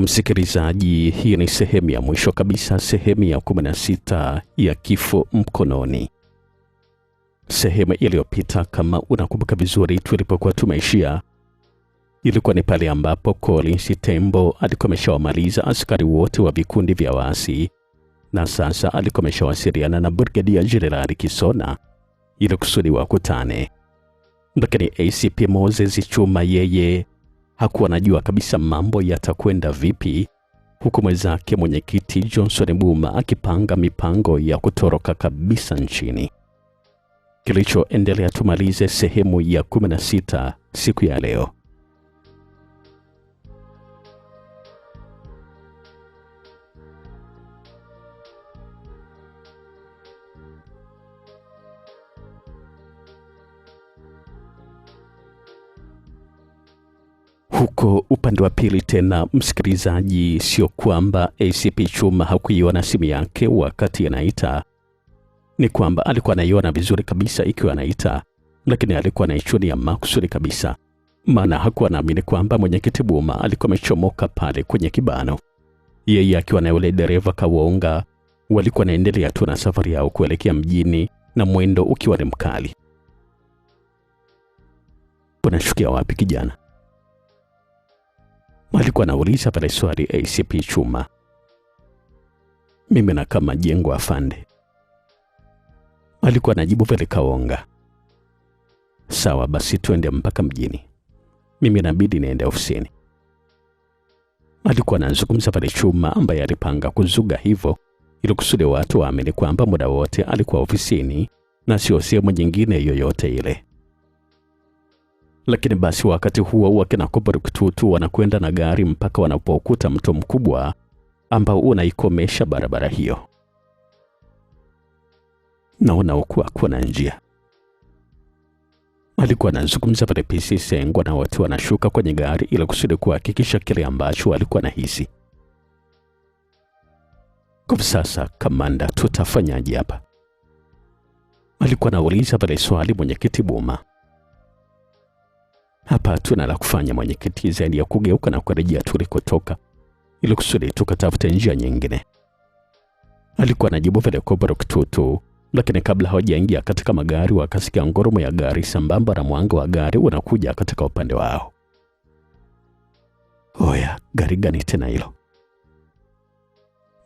Msikilizaji, hii ni sehemu ya mwisho kabisa, sehemu ya 16 ya Kifo Mkononi. Sehemu iliyopita, kama unakumbuka vizuri, tulipokuwa tumeishia, ilikuwa ni pale ambapo Collins Tembo alikuwa ameshawamaliza askari wote wa vikundi vya waasi, na sasa alikuwa ameshawasiliana na Brigadia Jenerali Kisona ili kusudi wakutane. Lakini ACP Moses Chuma yeye hakuwa anajua kabisa mambo yatakwenda vipi, huku mwenzake mwenyekiti Johnson Mbuma akipanga mipango ya kutoroka kabisa nchini. Kilichoendelea, tumalize sehemu ya 16 siku ya leo. Huko upande wa pili tena, msikilizaji, sio kwamba ACP Chuma hakuiona simu yake wakati anaita. Ni kwamba alikuwa anaiona vizuri kabisa ikiwa anaita, lakini alikuwa anaichunia makusudi kabisa. Maana hakuwa anaamini kwamba mwenyekiti Mbuma alikuwa amechomoka pale kwenye kibano. Yeye akiwa na yule dereva Kawonga walikuwa naendelea tu na safari yao kuelekea mjini, na mwendo ukiwa ni mkali. Unashukia wapi kijana? Alikuwa anauliza pale swali ACP Chuma. Mimi na kama jengo afande, alikuwa anajibu pale Kawonga. Sawa basi, twende mpaka mjini, mimi inabidi niende ofisini. Alikuwa anazungumza pale Chuma, ambaye alipanga kuzuga hivyo ili kusudi watu waamini kwamba muda wote alikuwa ofisini na sio sehemu nyingine yoyote ile. Lakini basi wakati huo wakina Kututu wanakwenda na gari mpaka wanapokuta mto mkubwa ambao unaikomesha barabara hiyo. Naona ukuwa kuna njia. Alikuwa anazungumza pale PC Sengwa, na watu wanashuka kwenye gari ili kusudi kuhakikisha kile ambacho alikuwa anahisi. Kwa sasa kamanda, tutafanyaje hapa? Alikuwa anauliza pale swali mwenyekiti Mbuma. Hapa tuna la kufanya mwenyekiti, zaidi ya kugeuka na kurejea tulikotoka ili kusudi tukatafute njia nyingine. Alikuwa anajibu vile Kututu, lakini kabla hawajaingia katika magari wakasikia ngurumo ya gari sambamba na mwanga wa gari unakuja katika upande wao. Oya, gari gani tena hilo?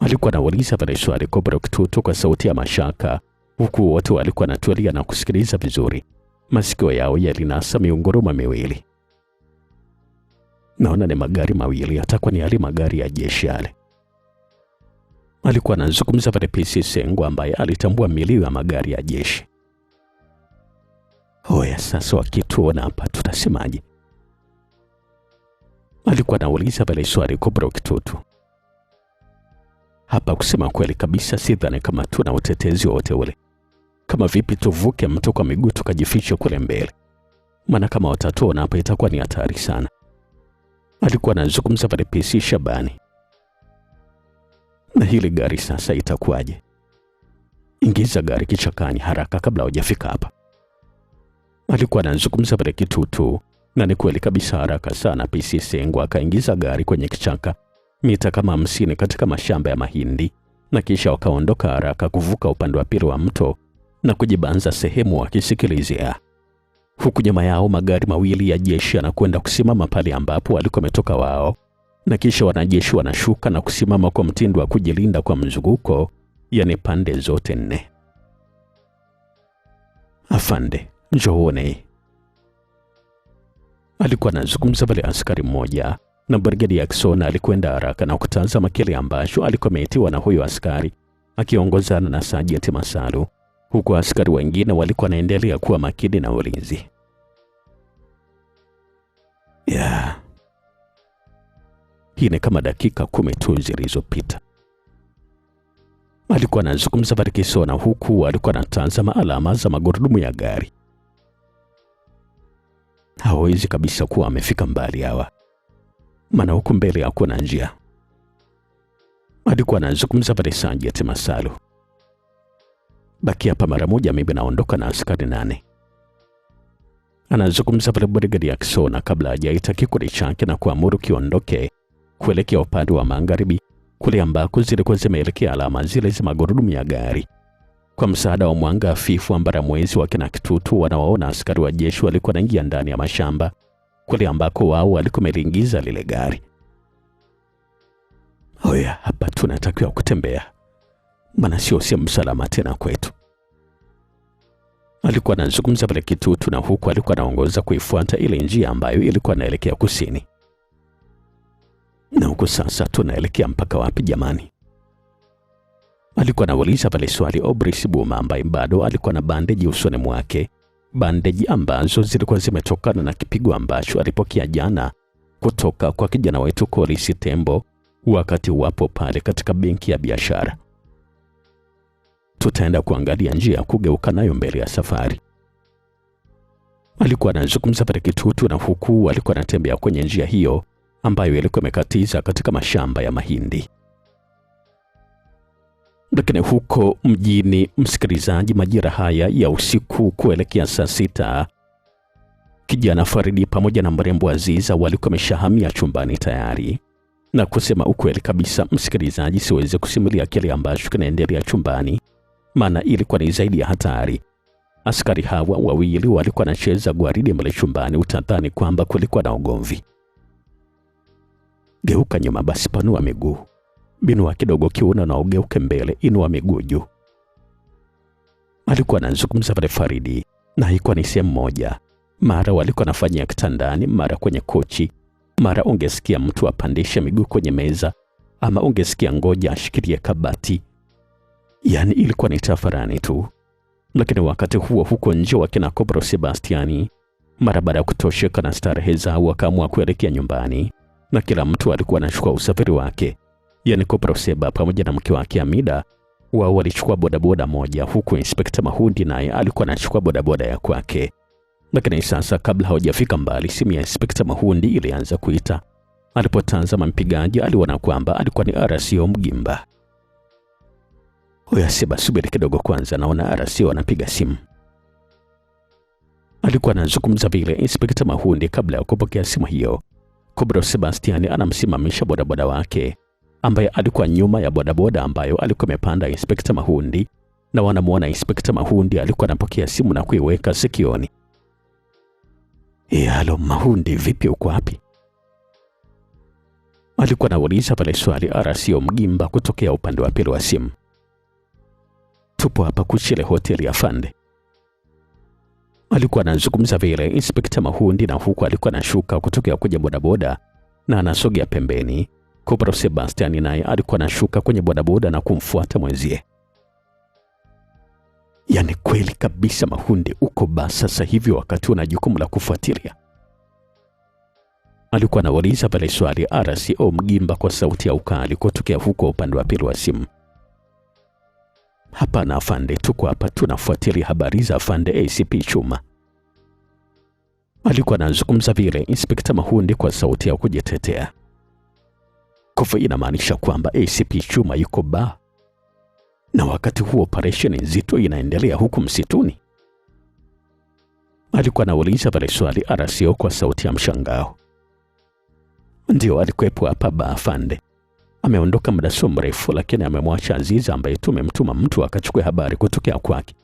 Alikuwa anauliza pale swali Kututu kwa sauti ya mashaka, huku wote walikuwa wanatulia na kusikiliza vizuri. Masikio yao yalinasa miunguruma miwili. Naona ni magari mawili, atakuwa ni yale magari ya jeshi yale. Alikuwa anazungumza pale PC Sengwa, ambaye alitambua milio ya magari ya jeshi. Hoya, sasa wakituona hapa tutasemaje? Alikuwa anauliza pale swali Kututu. Hapa kusema kweli kabisa sidhani kama tuna utetezi wote ule. Kama vipi tuvuke mto kwa miguu tukajificha kule mbele? Maana kama watatuona hapa itakuwa ni hatari sana. Alikuwa anazungumza pale PC Shabani. Na hili gari sasa itakuwaje? Ingiza gari kichakani haraka kabla hujafika hapa. Alikuwa anazungumza pale Kitutu, na ni kweli kabisa haraka sana PC Sengwa akaingiza gari kwenye kichaka mita kama 50 katika mashamba ya mahindi, na kisha wakaondoka haraka kuvuka upande wa pili wa mto na kujibanza sehemu wakisikilizia. Huku nyuma yao magari mawili ya jeshi yanakwenda kusimama pale ambapo walikuwa wametoka wao, na kisha wanajeshi wanashuka na kusimama kwa mtindo wa kujilinda kwa mzunguko, yani pande zote 4. Afande, njoone. Alikuwa anazungumza pale askari mmoja, na Brigadia Kisona alikwenda haraka na kutazama kile ambacho alikuwa ameitiwa na huyo askari akiongozana na Sergeant Masalu, huku askari wengine walikuwa wanaendelea kuwa makini na ulinzi. Hii ni kama dakika 10 tu zilizopita. Alikuwa anazungumza pale Kisona, huku alikuwa anatazama alama za magurudumu ya gari. Hawezi kabisa kuwa amefika mbali hawa, maana huku mbele hakuna njia. Alikuwa anazungumza pale Sergeant Masalu. Baki hapa mara moja, mimi naondoka na askari 8. Anazungumza pale Brigadia Kisona kabla hajaita kikundi chake na kuamuru kiondoke kuelekea upande wa magharibi, kule ambako zilikuwa zimeelekea alama zile za magurudumu ya gari. Kwa msaada wa mwanga hafifu wa mbaramwezi wa kina kitutu, wanawaona askari wa jeshi walikuwa wanaingia ndani ya mashamba kule ambako wao walikuwa wameliingiza lile gari. Oya, hapa tunatakiwa kutembea, maana sio msalama tena kwetu. Alikuwa anazungumza pale kitutu, na huku alikuwa anaongoza kuifuata ile njia ambayo ilikuwa inaelekea kusini. Na huku sasa tunaelekea mpaka wapi jamani? Alikuwa anauliza pale swali Obrisi Buma, ambaye bado alikuwa na bandeji usoni mwake, bandeji ambazo zilikuwa zimetokana na kipigo ambacho alipokea jana kutoka kwa kijana wetu Kolisi Tembo wakati wapo pale katika benki ya biashara. Tutaenda kuangalia njia ya kugeuka nayo mbele ya safari. Alikuwa anazungumza pale kitutu, na huku alikuwa anatembea kwenye njia hiyo ambayo ilikuwa imekatiza katika mashamba ya mahindi. Lakini huko mjini, msikilizaji, majira haya ya usiku kuelekea saa 6, kijana Faridi pamoja na mrembo Aziza walikuwa wameshahamia chumbani tayari. Na kusema ukweli kabisa, msikilizaji, siweze kusimulia kile ambacho kinaendelea chumbani, maana ilikuwa ni zaidi ya hatari. Askari hawa wawili walikuwa wanacheza gwaride mbele chumbani, utadhani kwamba kulikuwa na ugomvi. Geuka nyuma basi, panua miguu. Binua kidogo kiuno na ugeuke mbele, inua miguu juu. Alikuwa anazungumza pale Faridi, na haikuwa ni sehemu moja. Mara walikuwa wanafanyia kitandani, mara kwenye kochi, mara ungesikia mtu apandishe miguu kwenye meza, ama ungesikia ngoja ashikilie kabati. Yani ilikuwa ni tafarani tu. Lakini wakati huo huko nje, wakina Kobro Sebastiani mara baada ya kutosheka na starehe zao wakaamua kuelekea nyumbani, na kila mtu alikuwa anachukua usafiri wake. Yani Kobro Seba pamoja na mke wake Amida, wao walichukua bodaboda moja, huku Inspekta Mahundi naye alikuwa anachukua bodaboda ya kwake. Lakini sasa, kabla hawajafika mbali, simu ya Inspekta Mahundi ilianza kuita. Alipotazama mpigaji, aliona kwamba alikuwa ni RCO Mgimba. Oya Seba, subiri kidogo kwanza, naona RCO anapiga simu. Alikuwa anazungumza vile Inspekta Mahundi kabla ya kupokea simu hiyo. Kobro Sebastiani anamsimamisha bodaboda wake, ambaye alikuwa nyuma ya bodaboda ambayo alikuwa amepanda Inspekta Mahundi, na wanamuona Inspekta Mahundi alikuwa anapokea simu na kuiweka sikioni. Halo Mahundi, vipi, uko wapi? Alikuwa anauliza pale swali RCO Mgimba kutokea upande wa pili wa simu. Tupo hapa Kuchile hoteli ya Fande. Alikuwa anazungumza vile Inspekta Mahundi, na huku alikuwa anashuka kutokea kwenye bodaboda na anasogea pembeni. Kobro Sebastiani naye alikuwa anashuka kwenye bodaboda na kumfuata mwenzie. Yani kweli kabisa Mahundi, uko basi sasa hivi wakati una jukumu la kufuatilia? Alikuwa anauliza pale swali RCO Mgimba kwa sauti ya ukali kutokea huko upande wa pili wa simu. Hapana afande, tuko hapa tunafuatilia habari za afande ACP Chuma. Alikuwa anazungumza vile Inspekta Mahundi kwa sauti ya kujitetea. Kofa inamaanisha kwamba ACP Chuma yuko ba, na wakati huo operesheni nzito inaendelea huku msituni. Alikuwa anauliza pale swali RCO kwa sauti ya mshangao. Ndio, alikuwepo hapa ba afande. Ameondoka muda si mrefu, lakini amemwacha Aziza ambaye tumemtuma mtu akachukue habari kutokea kwake.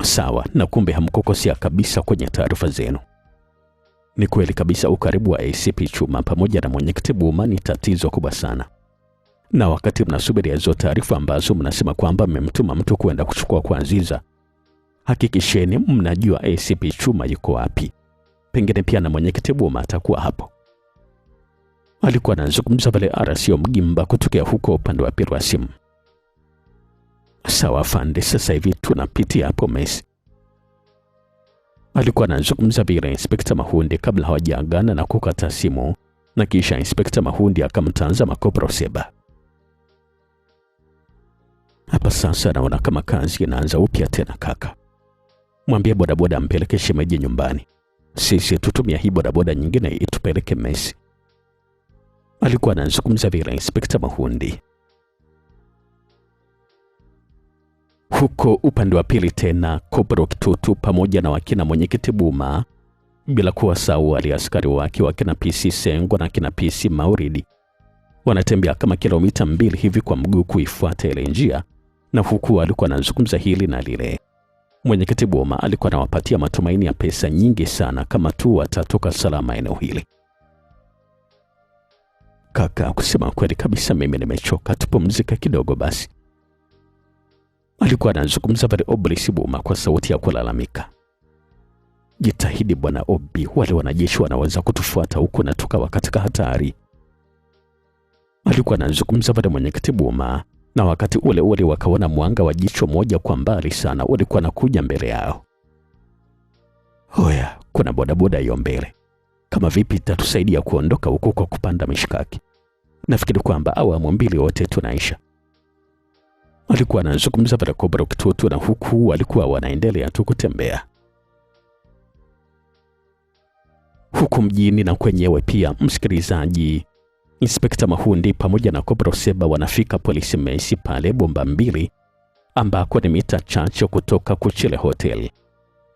Sawa, na kumbe hamkukosea kabisa kwenye taarifa zenu. Ni kweli kabisa, ukaribu wa ACP Chuma pamoja na mwenyekiti Buma ni tatizo kubwa sana. Na wakati mnasubiri hizo taarifa ambazo mnasema kwamba mmemtuma mtu kwenda kuchukua kwa Aziza, hakikisheni mnajua ACP Chuma yuko wapi. Pengine pia na mwenyekiti Buma atakuwa hapo. Alikuwa anazungumza pale RCO Mgimba kutokea huko upande wa pili wa simu. Sawa afande, sasa hivi tunapitia hapo Messi. Alikuwa anazungumza bila Inspekta Mahundi kabla hawajaagana na kukata simu, na kisha Inspekta Mahundi akamtazama Kobro Seba. Hapa sasa naona kama kazi inaanza upya tena kaka. Mwambie bodaboda ampeleke shemeji nyumbani. Sisi tutumia hii bodaboda nyingine itupeleke Messi. Alikuwa anazungumza bila Inspekta Mahundi. Huko upande wa pili tena, Kobro Kitutu pamoja na wakina mwenyekiti Buma bila kuwasahau wale askari wake wa kina PC Sengo na kina PC Mauridi. Wanatembea kama kilomita 2 hivi kwa mguu kuifuata ile njia, na huku alikuwa anazungumza hili na lile. Mwenyekiti Boma alikuwa anawapatia matumaini ya pesa nyingi sana kama tu watatoka salama eneo hili. Kaka, kusema kweli kabisa mimi nimechoka, tupumzike kidogo basi. Alikuwa anazungumza pale Oblis Boma kwa sauti ya kulalamika. Jitahidi bwana Obi, wale wanajeshi wanaweza kutufuata huko na tukawa katika hatari. Alikuwa anazungumza pale mwenyekiti Boma, na wakati ule ule wakaona mwanga wa jicho moja kwa mbali sana ulikuwa nakuja mbele yao. Hoya, kuna bodaboda hiyo mbele. Kama vipi itatusaidia kuondoka huko kwa kupanda mishikaki? Nafikiri kwamba awamu 2 wote tunaisha. Alikuwa anazungumza pale Kobra kitutu, na huku walikuwa wanaendelea tu kutembea. Huku mjini na kwenyewe pia, msikilizaji, Inspekta Mahundi pamoja na Kobra Seba wanafika polisi mesi pale Bomba 2 ambako ni mita chache kutoka Kuchele Hotel.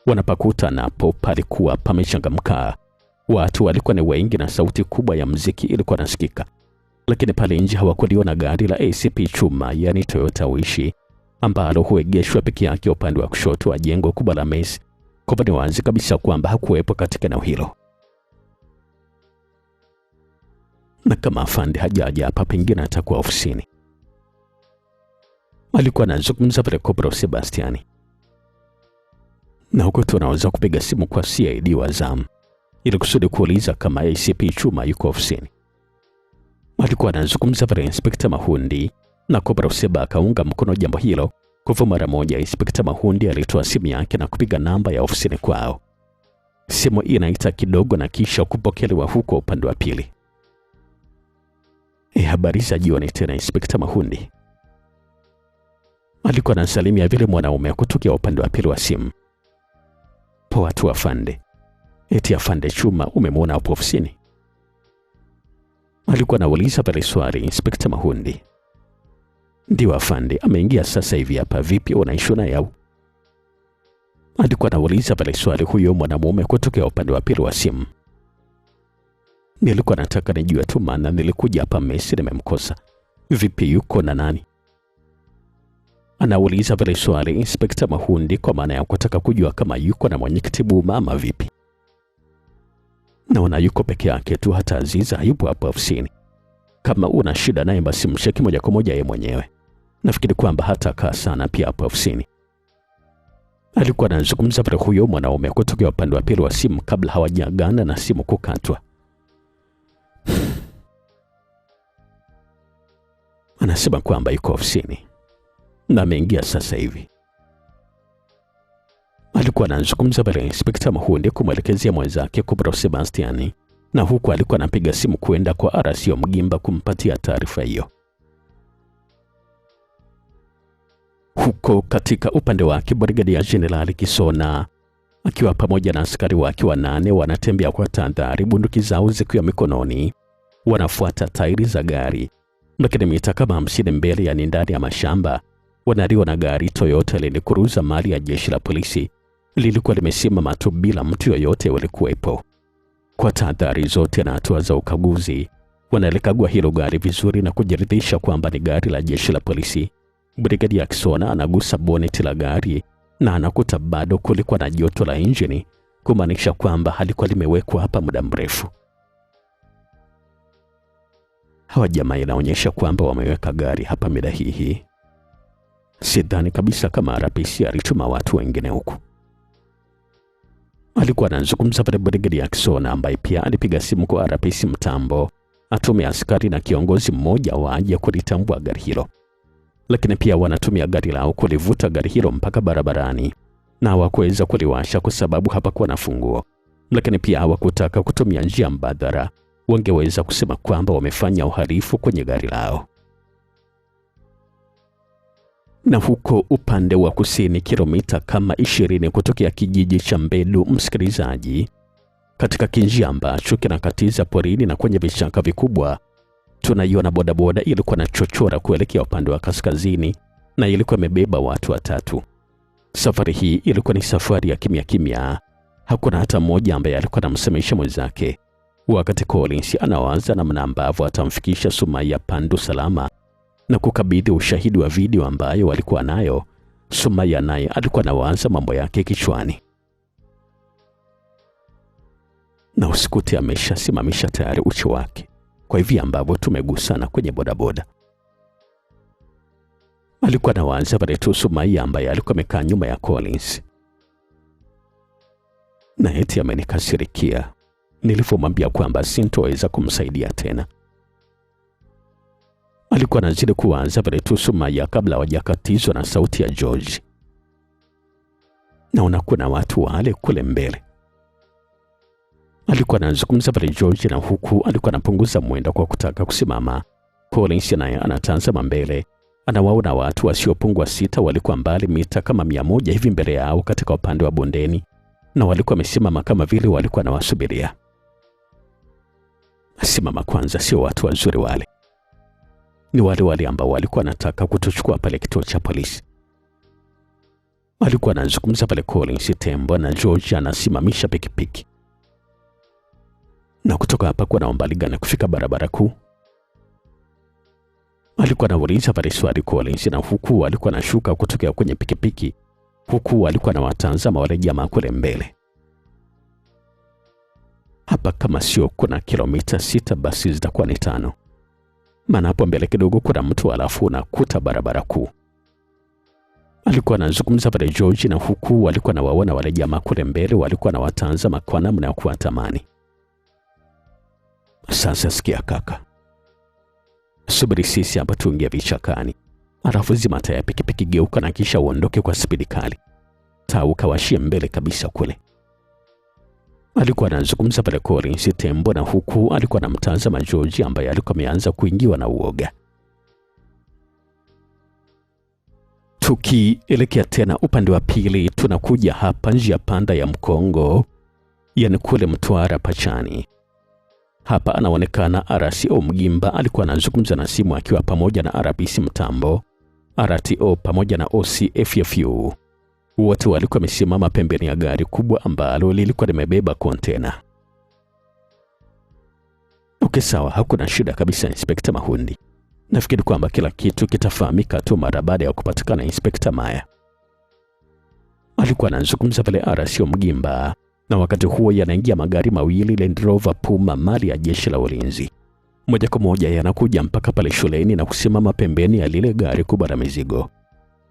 Wanapakuta napo palikuwa pamechangamka. Watu walikuwa ni wengi na sauti kubwa ya muziki ilikuwa nasikika. Lakini pale nje hawakuliona gari la ACP Chuma, yani Toyota Wishi, ambalo huegeshwa peke yake upande wa kushoto wa jengo kubwa la mesi. Kwa ni wazi kabisa kwamba hakuwepo katika eneo hilo. Na kama afande hajaja hapa, pengine atakuwa ofisini. Alikuwa anazungumza pale Kobra Sebastiani. Na huko tunaweza kupiga simu kwa CID wa Zam ili kusudi kuuliza kama ACP Chuma yuko ofisini. Alikuwa anazungumza pale Inspekta Mahundi, na Kobra Seba akaunga mkono jambo hilo. Kwa mara moja Inspekta Mahundi alitoa simu yake na kupiga namba ya ofisini kwao. Simu inaita kidogo na kisha kupokelewa huko upande wa pili. Habari za jioni tena Inspekta Mahundi. Alikuwa anasalimia vile mwanaume kutokea upande wa pili wa simu. Poa tu afande. Eti afande Chuma umemwona hapo ofisini? Alikuwa anauliza pale swali Inspekta Mahundi. Ndio afande, ameingia sasa hivi hapa. Vipi, unaishi naye au? Alikuwa anauliza pale swali huyo mwanamume kutokea upande wa pili wa simu. Nilikuwa nataka nijue tu, maana nilikuja hapa mesi nimemkosa. Vipi, yuko na nani? Anauliza pale swali Inspekta Mahundi kwa maana ya kutaka kujua kama yuko na mwenyekiti Boma ama vipi. Naona yuko peke yake tu, hata Aziza hayupo hapa ofisini. Kama una shida naye basi msheki moja kwa moja yeye mwenyewe. Nafikiri kwamba hata kaa sana pia hapa ofisini. Alikuwa anazungumza pale huyo mwanaume kutokea upande wa pili wa simu kabla hawajagana na simu kukatwa. Anasema kwamba yuko ofisini na ameingia sasa hivi. Alikuwa anazungumza pale Inspekta Mahundi kumwelekezea mwenzake Kobra Sebastiani, na huku alikuwa anapiga simu kwenda kwa RCO Mgimba kumpatia taarifa hiyo. Huko katika upande wake Brigadia Jenerali Kisona akiwa pamoja na askari wake 8 wanatembea kwa tahadhari, bunduki zao zikiwa mikononi. Wanafuata tairi za gari. Lakini mita kama 50 mbele, yani ndani ya mashamba, wanaliona gari Toyota lenye kuruza mali ya jeshi la polisi lilikuwa limesimama tu bila mtu yoyote walikuwepo. Kwa tahadhari zote na hatua za ukaguzi, wanalikagua hilo gari vizuri na kujiridhisha kwamba ni gari la jeshi la polisi. Brigadia Kisona anagusa boneti la gari na anakuta bado kulikuwa na joto la injini, kumaanisha kwamba halikuwa limewekwa hapa muda mrefu. Hawa jamaa inaonyesha kwamba wameweka gari hapa mida hii. Sidhani kabisa kama RPC alituma watu wengine huku. Alikuwa anazungumza pale Brigadia Kisona, ambaye pia alipiga simu kwa RPC mtambo atume askari na kiongozi mmoja waje kulitambua gari hilo. Lakini pia wanatumia gari lao kulivuta gari hilo mpaka barabarani, na hawakuweza kuliwasha kwa sababu hapakuwa na funguo. Lakini pia hawakutaka kutumia njia mbadala, wangeweza kusema kwamba wamefanya uhalifu kwenye gari lao. Na huko upande wa kusini kilomita kama 20 kutokea kijiji cha Mbedu, msikilizaji, katika kinjia ambacho kinakatiza porini na kwenye vichaka vikubwa, tunaiona bodaboda ilikuwa na chochora kuelekea upande wa kaskazini na ilikuwa imebeba watu 3. Safari hii ilikuwa ni safari ya kimya kimya, Hakuna hata mmoja ambaye alikuwa anamsemesha mwenzake. Wakati Collins anawaza namna ambavyo atamfikisha Sumaiya Pandu salama na kukabidhi ushahidi wa video ambayo walikuwa nayo, Sumaiya naye alikuwa anawaza mambo yake kichwani. Na usikute ameshasimamisha tayari uchi wake kwa hivi ambavyo tumegusana kwenye bodaboda. Alikuwa anawaza pale tu Sumaiya ambaye alikuwa amekaa nyuma ya Collins. Na eti amenikasirikia nilipomwambia kwamba sintoweza kumsaidia tena. Alikuwa anazidi kuwaza pale tu Sumaiya kabla hawajakatizwa na sauti ya George. Naona kuna watu wale kule mbele. Alikuwa anazungumza pale George, na huku alikuwa anapunguza mwendo kwa kutaka kusimama. Collins naye anatazama mbele. Anawaona watu wasiopungua 6 walikuwa mbali mita kama 100 hivi mbele yao katika upande wa bondeni, na walikuwa wamesimama kama vile walikuwa nawasubiria. Simama kwanza, sio watu wazuri wale. Ni wale ambao walikuwa wanataka kutuchukua pale kituo cha polisi. Alikuwa anazungumza pale Collins tembo, na George anasimamisha pikipiki. Na kutoka hapa kuna umbali gani kufika barabara kuu? Alikuwa anauliza pale swali Collins, na huku alikuwa anashuka kutoka kwenye pikipiki, huku alikuwa anawatazama wale jamaa kule mbele. Hapa kama sio kuna kilomita 6 basi zitakuwa ni 5. Maana hapo mbele kidogo kuna mtu, alafu unakuta barabara kuu. Alikuwa anazungumza pale George, na huku alikuwa anawaona wale jamaa kule mbele walikuwa wanawatazama kwa namna ya kuwatamani. Sasa sikia kaka, subiri sisi hapa tuingie vichakani, alafu zima taa ya pikipiki, geuka na kisha uondoke kwa spidi kali. Taa ukawashie mbele kabisa kule. Alikuwa anazungumza pale Collins tembo, na huku alikuwa anamtazama George ambaye alikuwa ameanza kuingiwa na uoga. Tukielekea tena upande wa pili, tunakuja hapa njia panda ya Mkongo, yani kule Mtwara Pachani. Hapa anaonekana RCO Mgimba alikuwa anazungumza na simu akiwa pamoja na RPC Mtambo, RTO pamoja na OCFFU. Wote walikuwa wamesimama pembeni ya gari kubwa ambalo lilikuwa limebeba kontena. Okay, sawa, hakuna shida kabisa Inspekta Mahundi. Nafikiri kwamba kila kitu kitafahamika tu mara baada ya kupatikana Inspekta Maya. Alikuwa anazungumza pale RCO Mgimba, na wakati huo yanaingia magari mawili Land Rover Puma mali ya jeshi la ulinzi. Moja kwa moja yanakuja mpaka pale shuleni na kusimama pembeni ya lile gari kubwa la mizigo.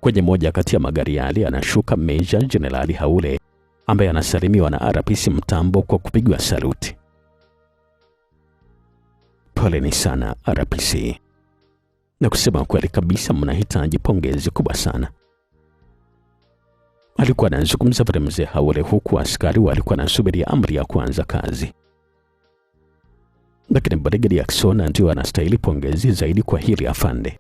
Kwenye moja kati ya magari yale anashuka Meja Jenerali Haule ambaye anasalimiwa na RPC Mtambo kwa kupigwa saluti. Poleni sana RPC. Na kusema kweli kabisa mnahitaji pongezi kubwa sana. Alikuwa anazungumza pale mzee Haule, huku askari walikuwa wanasubiria amri ya kuanza kazi. Lakini Brigadier Jackson ndio anastahili pongezi zaidi kwa hili afande.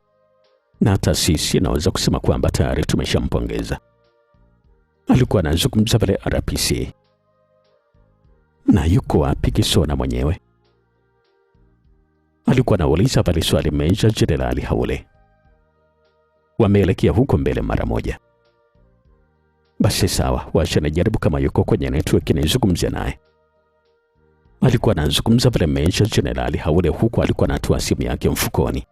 Na hata sisi naweza kusema kwamba tayari tumeshampongeza. Alikuwa anazungumza pale RPC. Na yuko wapi Kisona mwenyewe? Alikuwa anauliza pale swali Meja Jenerali Haule. Wameelekea huko mbele mara moja. Basi sawa, wacha najaribu kama yuko kwenye network nizungumze naye. Alikuwa anazungumza pale Meja Jenerali Haule, huku alikuwa anatoa simu yake mfukoni.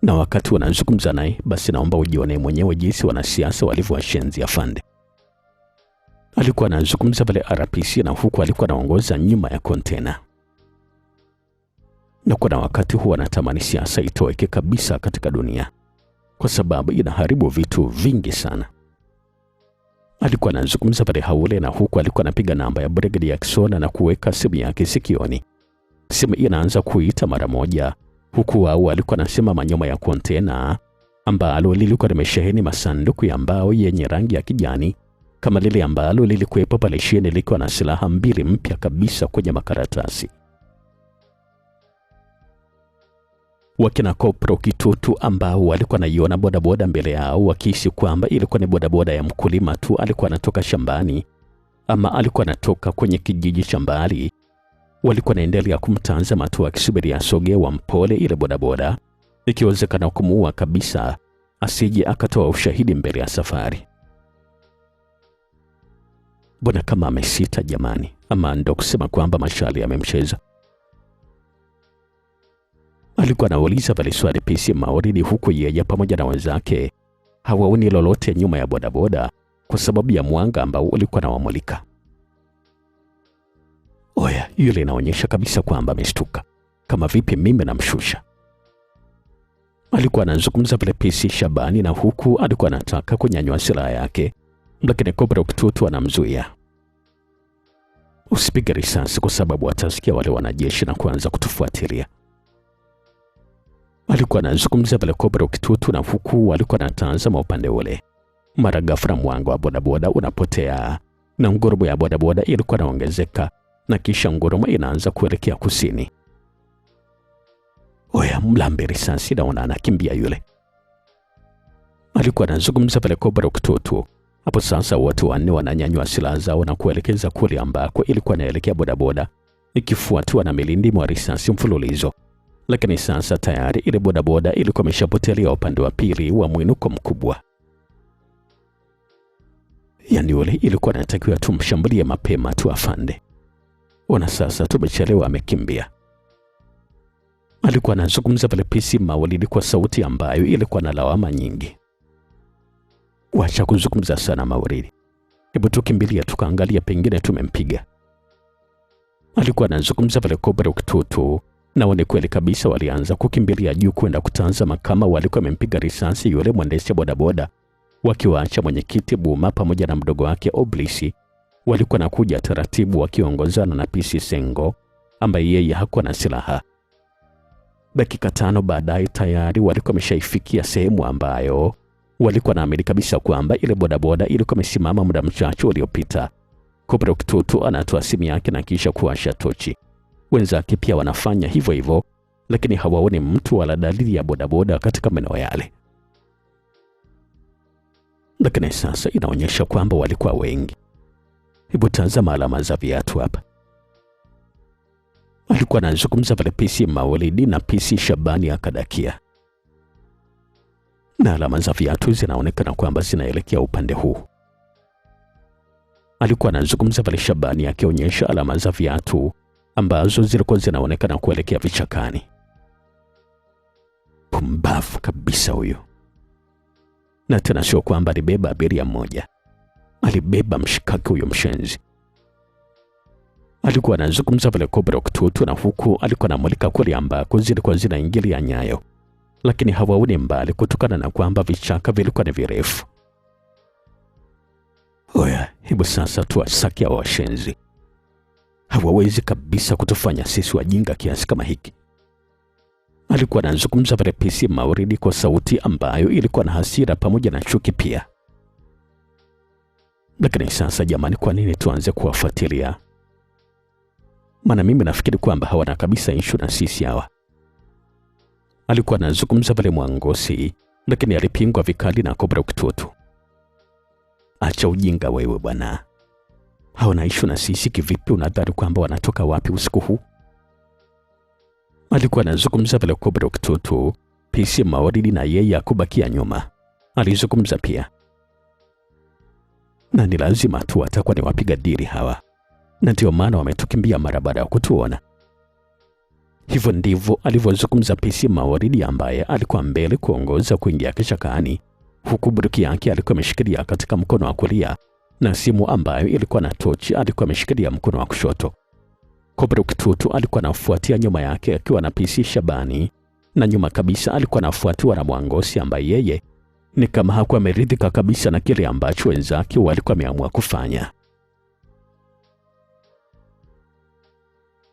Na wakati wanazungumza naye, basi naomba ujione mwenyewe jinsi wanasiasa walivyowashenzi afande. Alikuwa anazungumza pale RPC, na huku alikuwa anaongoza nyuma ya kontena. Na kuna wakati huwa anatamani siasa itoweke kabisa katika dunia, kwa sababu inaharibu vitu vingi sana. Alikuwa anazungumza pale Haule, na huku alikuwa anapiga namba ya Brigadier Jackson na kuweka simu yake sikioni. Simu inaanza kuita mara moja, huku wao alikuwa anasema nyuma ya kontena ambalo lilikuwa limesheheni masanduku ya mbao yenye rangi ya kijani kama lile ambalo lilikuwepo pale chini, likiwa na silaha 2 mpya kabisa kwenye makaratasi. Wakina Kopro Kitutu ambao walikuwa naiona bodaboda mbele yao, wakihisi kwamba ilikuwa ni bodaboda ya mkulima tu alikuwa anatoka shambani ama alikuwa anatoka kwenye kijiji cha mbali, walikuwa naendelea kumtazama tu akisubiria asogee wampole ile bodaboda, ikiwezekana kumuua kabisa asije akatoa ushahidi mbele ya safari. Mbona kama amesita jamani, ama ndo kusema kwamba mashali yamemcheza? Alikuwa anauliza pale swali PC Mauridi, huku yeye pamoja na wenzake hawaoni lolote nyuma ya bodaboda kwa sababu ya mwanga ambao ulikuwa unawamulika. Oya, yule inaonyesha kabisa kwamba ameshtuka. Kama vipi mimi namshusha? Alikuwa anazungumza pale PC Shabani, na huku alikuwa anataka kunyanyua silaha yake, lakini Cobra Kitutu anamzuia. Usipige risasi kwa sababu watasikia wale wanajeshi na kuanza kutufuatilia. Alikuwa anazungumza pale Cobra Kitutu, na huku alikuwa anatazama upande ule. Mara ghafla mwanga wa bodaboda unapotea na ngurumo ya bodaboda ilikuwa inaongezeka, na kisha ngurumo inaanza kuelekea kusini. Oya, mlambe risasi, naona anakimbia yule. Alikuwa anazungumza pale Cobra Kitutu. Hapo sasa watu wanne wananyanyua silaha zao na kuelekeza kule ambako ilikuwa inaelekea bodaboda, ikifuatiwa na milindimo ya risasi mfululizo. Lakini sasa tayari ile bodaboda ilikuwa imeshapotelea upande wa pili wa mwinuko mkubwa. Yani yule ilikuwa inatakiwa tumshambulie mapema tu afande. Ona sasa tumechelewa, amekimbia. Alikuwa anazungumza pale PC Maulidi kwa sauti ambayo ilikuwa na lawama nyingi. Wacha kuzungumza sana Maulidi, hebu tukimbilia tukaangalia, pengine tumempiga. Alikuwa anazungumza pale Cobra Kitutu, na wale kweli kabisa walianza kukimbilia juu kwenda kutazama kama walikuwa wamempiga risasi yule mwendesha bodaboda, wakiwaacha mwenyekiti Buma pamoja na mdogo wake Oblisi. Walikuwa nakuja taratibu wakiongozana na PC Sengo ambaye yeye hakuwa na silaha. Dakika 5 baadaye tayari walikuwa wameshaifikia sehemu ambayo walikuwa naamini kabisa kwamba ile bodaboda ilikuwa imesimama muda mchache uliopita. Cobra Kitutu anatoa simu yake na kisha kuwasha tochi. Wenzake pia wanafanya hivyo hivyo, lakini hawaoni mtu wala dalili ya bodaboda katika maeneo yale. Lakini sasa inaonyesha kwamba walikuwa wengi. Hebu tazama alama za viatu hapa. Alikuwa anazungumza pale PC Maulidi, na PC Shabani akadakia. Na alama za viatu zinaonekana kwamba zinaelekea upande huu. Alikuwa anazungumza pale Shabani akionyesha alama za viatu ambazo zilikuwa zinaonekana kuelekea vichakani. Pumbavu kabisa huyo. Na tena sio kwamba alibeba abiria mmoja, alibeba mshikaki huyo mshenzi. Alikuwa anazungumza pale Cobra Kitutu, na huku alikuwa anamulika kule ambako zilikuwa zinaingilia nyayo, lakini hawaoni mbali kutokana na kwamba vichaka vilikuwa ni virefu. Oya, hebu sasa tuwasakia washenzi. Hawawezi kabisa kutufanya sisi wajinga kiasi kama hiki. Alikuwa anazungumza pale PC Mauridi kwa sauti ambayo ilikuwa na hasira pamoja na chuki pia. Lakini sasa jamani, kwa nini tuanze kuwafuatilia? Maana mimi nafikiri kwamba hawana kabisa issue na sisi hawa. Alikuwa anazungumza pale Mwangosi, lakini alipingwa vikali na Cobra Kitutu. Acha ujinga wewe bwana. Hawana issue na sisi kivipi? Unadhani kwamba wanatoka wapi usiku huu? Alikuwa anazungumza pale Cobra Kitutu. PC Mauridi na yeye akubakia nyuma. Alizungumza pia. Na ni lazima tu watakuwa ni wapiga dili hawa, na ndio maana wametukimbia mara baada ya kutuona. Hivyo ndivyo alivyozungumza PC Mauridi, ambaye alikuwa mbele kuongoza kuingia kichakani, huku bunduki yake alikuwa ameshikilia katika mkono wa kulia, na simu ambayo ilikuwa na tochi alikuwa ameshikilia mkono wa kushoto. Cobra Kitutu alikuwa anafuatia nyuma yake akiwa na PC Shabani, na nyuma kabisa alikuwa anafuatiwa na Mwangosi ambaye yeye ni kama hakuwa ameridhika kabisa na kile ambacho wenzake walikuwa wameamua kufanya.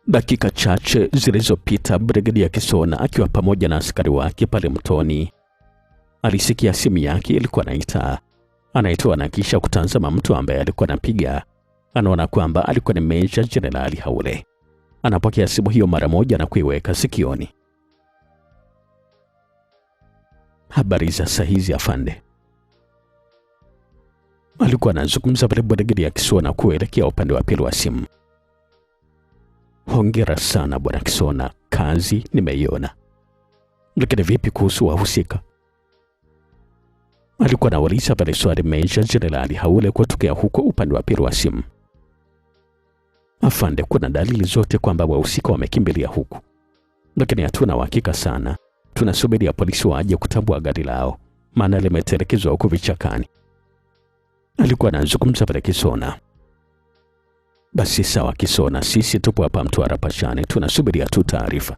Dakika chache zilizopita, Brigedia Kisona akiwa pamoja na askari wake pale mtoni alisikia simu yake ilikuwa anaitoa na kisha kutazama mtu ambaye alikuwa anapiga. Anaona kwamba alikuwa ni Meja Jenerali Haule. Anapokea simu hiyo mara moja na kuiweka sikioni. Habari za saa hizi afande. Alikuwa anazungumza pale Brigedia Kisona kuelekea upande wa pili wa simu. Hongera sana bwana Kisona, kazi nimeiona. Lakini vipi kuhusu wahusika? Alikuwa anauliza pale swali Meja Jenerali Haule kutokea huko upande wa pili wa simu. Afande, kuna dalili zote kwamba wahusika wamekimbilia huku, lakini hatuna uhakika sana. Tunasubiria polisi waje kutambua gari lao, maana limetelekezwa huko vichakani. Alikuwa anazungumza pale Kisona. Basi sawa Kisona, sisi tupo hapa Mtwara Pachani, tunasubiria tu taarifa.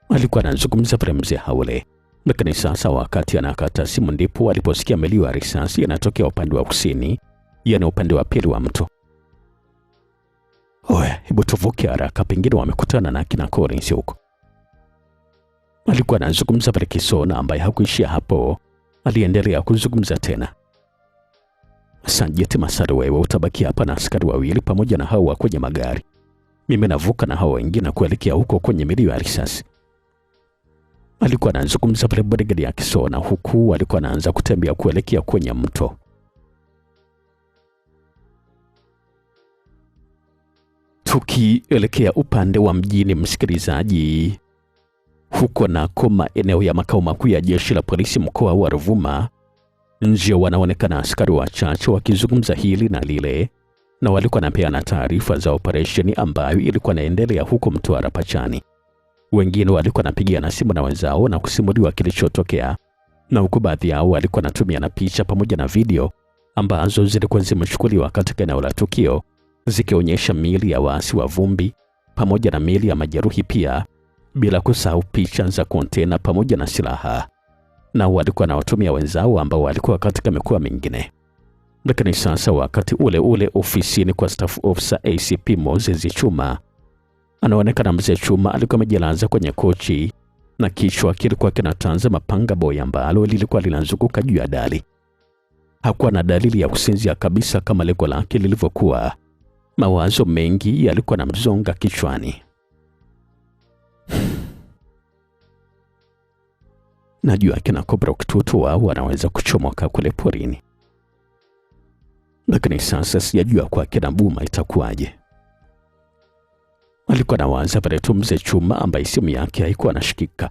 Alikuwa anazungumza pale mzee Haule. Lakini sasa wakati anakata simu ndipo waliposikia milio ya risasi inatokea upande wa kusini, yani upande wa pili wa mto. Oya, hebu tuvuke haraka, pengine wamekutana na kina Collins huko. Alikuwa anazungumza pale Kisona ambaye hakuishia hapo. Aliendelea kuzungumza tena. Sanjeti Masaru, wewe utabaki hapa na askari wawili pamoja na hao wa kwenye magari. Mimi navuka na hao wengine kuelekea huko kwenye milio ya risasi. Alikuwa anazungumza pale brigadi ya Kisona huku alikuwa anaanza kutembea kuelekea kwenye mto. Tukielekea upande wa mjini, msikilizaji, huko nako maeneo ya makao makuu ya jeshi la polisi mkoa wa Ruvuma, nje wanaonekana askari wachache wakizungumza hili na lile, na walikuwa wanapeana taarifa za operesheni ambayo ilikuwa inaendelea huko Mtwara Pachani. Wengine walikuwa wanapigiana simu na wenzao na kusimuliwa kilichotokea, na huku baadhi yao walikuwa wanatumia na picha pamoja na video ambazo zilikuwa zimechukuliwa katika eneo la tukio, zikionyesha miili ya waasi wa Vumbi pamoja na miili ya majeruhi pia, bila kusahau picha za kontena pamoja na silaha. Na walikuwa wanawatumia wenzao ambao walikuwa katika mikoa mingine. Lakini sasa wakati ule ule ofisini kwa staff officer ACP Moses Chuma, anaonekana mzee Chuma alikuwa amejilaza kwenye kochi na kichwa kilikuwa kinatanza mapanga boy ambalo lilikuwa linazunguka juu ya dali. Hakuwa na dalili ya kusinzia kabisa kama lengo lake lilivyokuwa. Mawazo mengi yalikuwa na mzonga kichwani. Najua kina Cobra Kitutu wao wanaweza kuchomoka kule porini, lakini sasa sijajua kwa kina Buma itakuwaje. Alikuwa anawaza pale tu mzee Chuma ambaye simu yake haikuwa inashikika,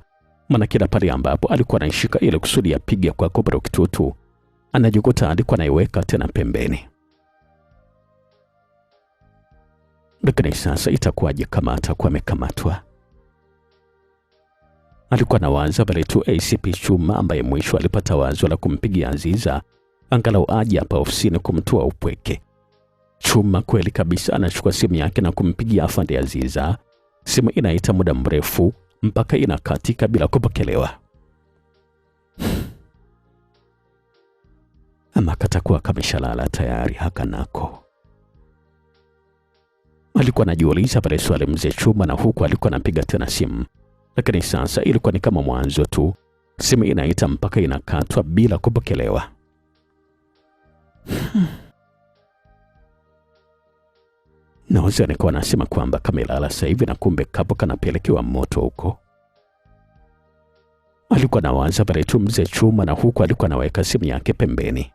maana kila pale ambapo alikuwa anaishika ile kusudi apige kwa Cobra Kitutu, anajikuta alikuwa anaiweka tena pembeni. Lakini sasa itakuwaje kama atakuwa amekamatwa? Alikuwa anawaza pale tu ACP Chuma ambaye mwisho alipata wazo la kumpigia Aziza angalau aje hapa ofisini kumtoa upweke. Chuma kweli kabisa anachukua simu yake na kumpigia afande Aziza. Simu inaita muda mrefu mpaka inakatika bila kupokelewa. Ama katakuwa kameshalala tayari haka nako. Alikuwa anajiuliza pale swali mzee Chuma, na huku alikuwa anapiga tena simu. Lakini sasa ilikuwa ni kama mwanzo tu. Simu inaita mpaka inakatwa bila kupokelewa. Naweza nikawa nasema kwamba kamelala sasa hivi na kumbe kapo kanapelekewa moto huko. Alikuwa anawaza pale tu mzee Chuma, na huku alikuwa anaweka simu yake pembeni.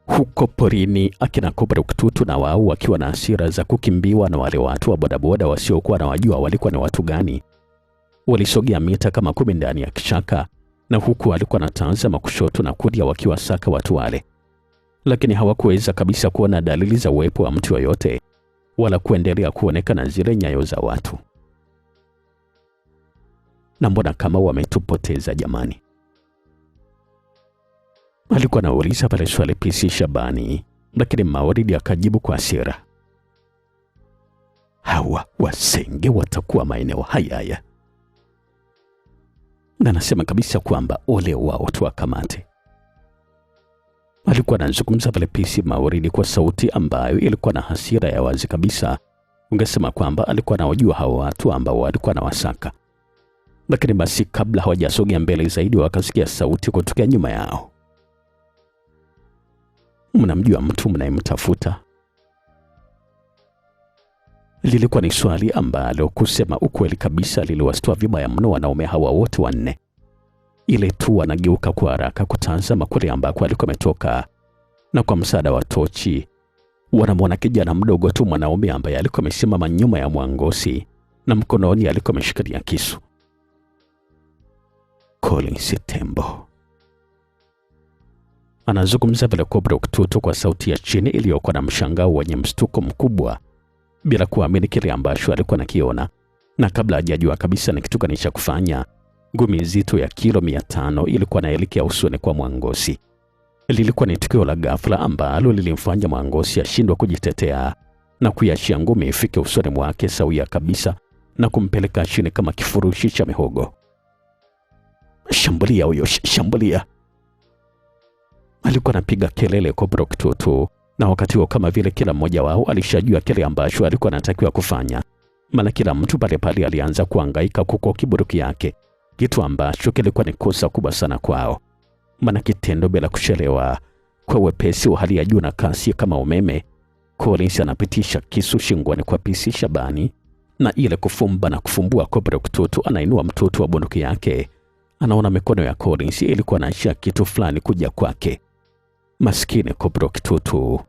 Huko porini akina Cobra Kitutu na wao wakiwa na hasira za kukimbiwa na wale watu wa bodaboda wasiokuwa na wajua walikuwa ni watu gani. Walisogea mita kama 10 ndani ya kichaka, na huku alikuwa anatazama kushoto na kulia wakiwa saka watu wale. Lakini hawakuweza kabisa kuona dalili za uwepo wa mtu yoyote wala kuendelea kuonekana zile nyayo za watu. Na mbona kama wametupoteza jamani? Alikuwa anauliza pale swali PC Shabani, lakini Mawaridi akajibu kwa hasira. Hawa wasenge watakuwa maeneo haya. Na nasema kabisa kwamba ole wao tuwakamate. Alikuwa anazungumza pale PC Mawaridi kwa sauti ambayo ilikuwa na hasira ya wazi kabisa. Ungesema kwamba alikuwa anawajua hao watu ambao walikuwa na wasaka. Lakini basi kabla hawajasogea mbele zaidi wakasikia sauti kutoka nyuma yao. Mnamjua mtu mnayemtafuta? Lilikuwa ni swali ambalo kusema ukweli kabisa liliwastua vibaya mno wanaume hawa wote wanne. Ile tu wanageuka kwa haraka kutazama kule ambako alikuwa ametoka, na kwa msaada wa tochi wanamwona kijana mdogo tu mwanaume ambaye alikuwa amesimama nyuma ya mwangosi na mkononi alikuwa ameshikilia kisu. Collins Tembo. Anazungumza vile Cobra Kitutu kwa sauti ya chini iliyokuwa na mshangao wenye mshtuko mkubwa, bila kuamini kile ambacho alikuwa nakiona. Na kabla hajajua kabisa ni kitu gani cha kufanya, ngumi nzito ya kilo 500 ilikuwa inaelekea usoni kwa Mwangosi. Lilikuwa ni tukio la ghafla ambalo lilimfanya Mwangosi ashindwe kujitetea na kuiachia ngumi ifike usoni mwake sawia kabisa na kumpeleka chini kama kifurushi cha mihogo. Shambulia huyo, shambulia! Alikuwa anapiga kelele Cobra Kitutu, na wakati huo kama vile kila mmoja wao alishajua kile ambacho alikuwa anatakiwa kufanya. Maana kila mtu pale alianza kuhangaika kuko kiburuki yake, kitu ambacho kilikuwa ni kosa kubwa sana kwao. Maana kitendo bila kuchelewa, kwa wepesi wa hali ya juu na kasi kama umeme, Collins anapitisha kisu shingoni kwa PC Shabani, na ile kufumba na kufumbua Cobra Kitutu anainua mtoto wa bunduki yake. Anaona mikono ya Collins ilikuwa inaachia kitu fulani kuja kwake. Maskini Cobra Kitutu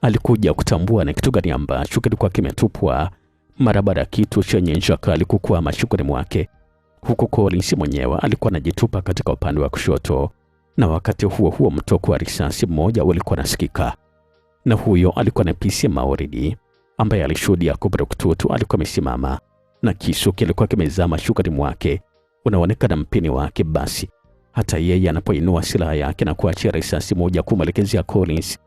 alikuja kutambua ni kitu gani ambacho kilikuwa kimetupwa mara baada ya kitu chenye ncha kali kukwama shingoni mwake, huku Collins mwenyewe alikuwa anajitupa katika upande wa kushoto, na wakati huo mtoko wa risasi mmoja ulikuwa nasikika. Na huyo alikuwa na PC Mauridi ambaye alishuhudia Cobra Kitutu alikuwa amesimama na kisu kilikuwa kimezama shingoni mwake, unaonekana mpini wake. Basi hata yeye anapoinua silaha yake na kuachia risasi moja kumelekezea Collins,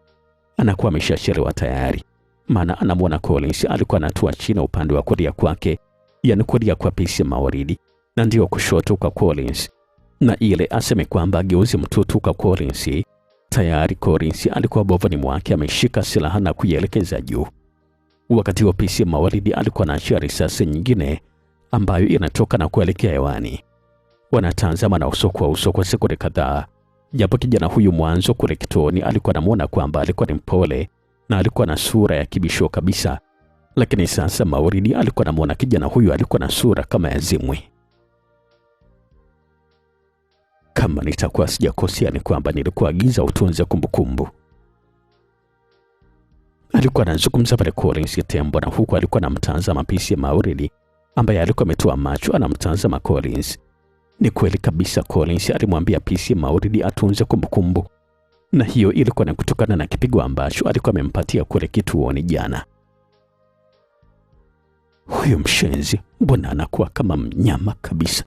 anakuwa ameshachelewa tayari. Maana anamwona Collins alikuwa anatua chini upande wa kulia kwake, yani kulia kwa PC Mauridi na ndio kushoto kwa Collins, na ile aseme kwamba ageuzi mtutu kwa Collins. Tayari Collins alikuwa bovani mwake ameshika silaha na kuielekeza juu. Wakati wa PC Mauridi alikuwa anaachia risasi nyingine ambayo inatoka na kuelekea hewani. Wanatazama na uso kwa uso kwa sekunde kadhaa, japo kijana huyu mwanzo kule kituoni alikuwa anamuona kwamba alikuwa ni mpole na alikuwa na sura ya kibisho kabisa, lakini sasa Mauridi alikuwa anamuona kijana huyu alikuwa na sura kama ya zimwi. Kama nitakuwa sijakosea ni kwamba nilikuagiza utunze kumbukumbu. Alikuwa anazungumza pale Collins Tembo, na huku alikuwa anamtazama PC Mauridi ambaye alikuwa ametoa macho anamtazama Collins. Ni kweli kabisa, Collins alimwambia PC Mauridi atunze kumbukumbu, na hiyo ilikuwa ni kutokana na kipigo ambacho alikuwa amempatia kule kituoni jana. Huyu mshenzi mbona anakuwa kama mnyama kabisa,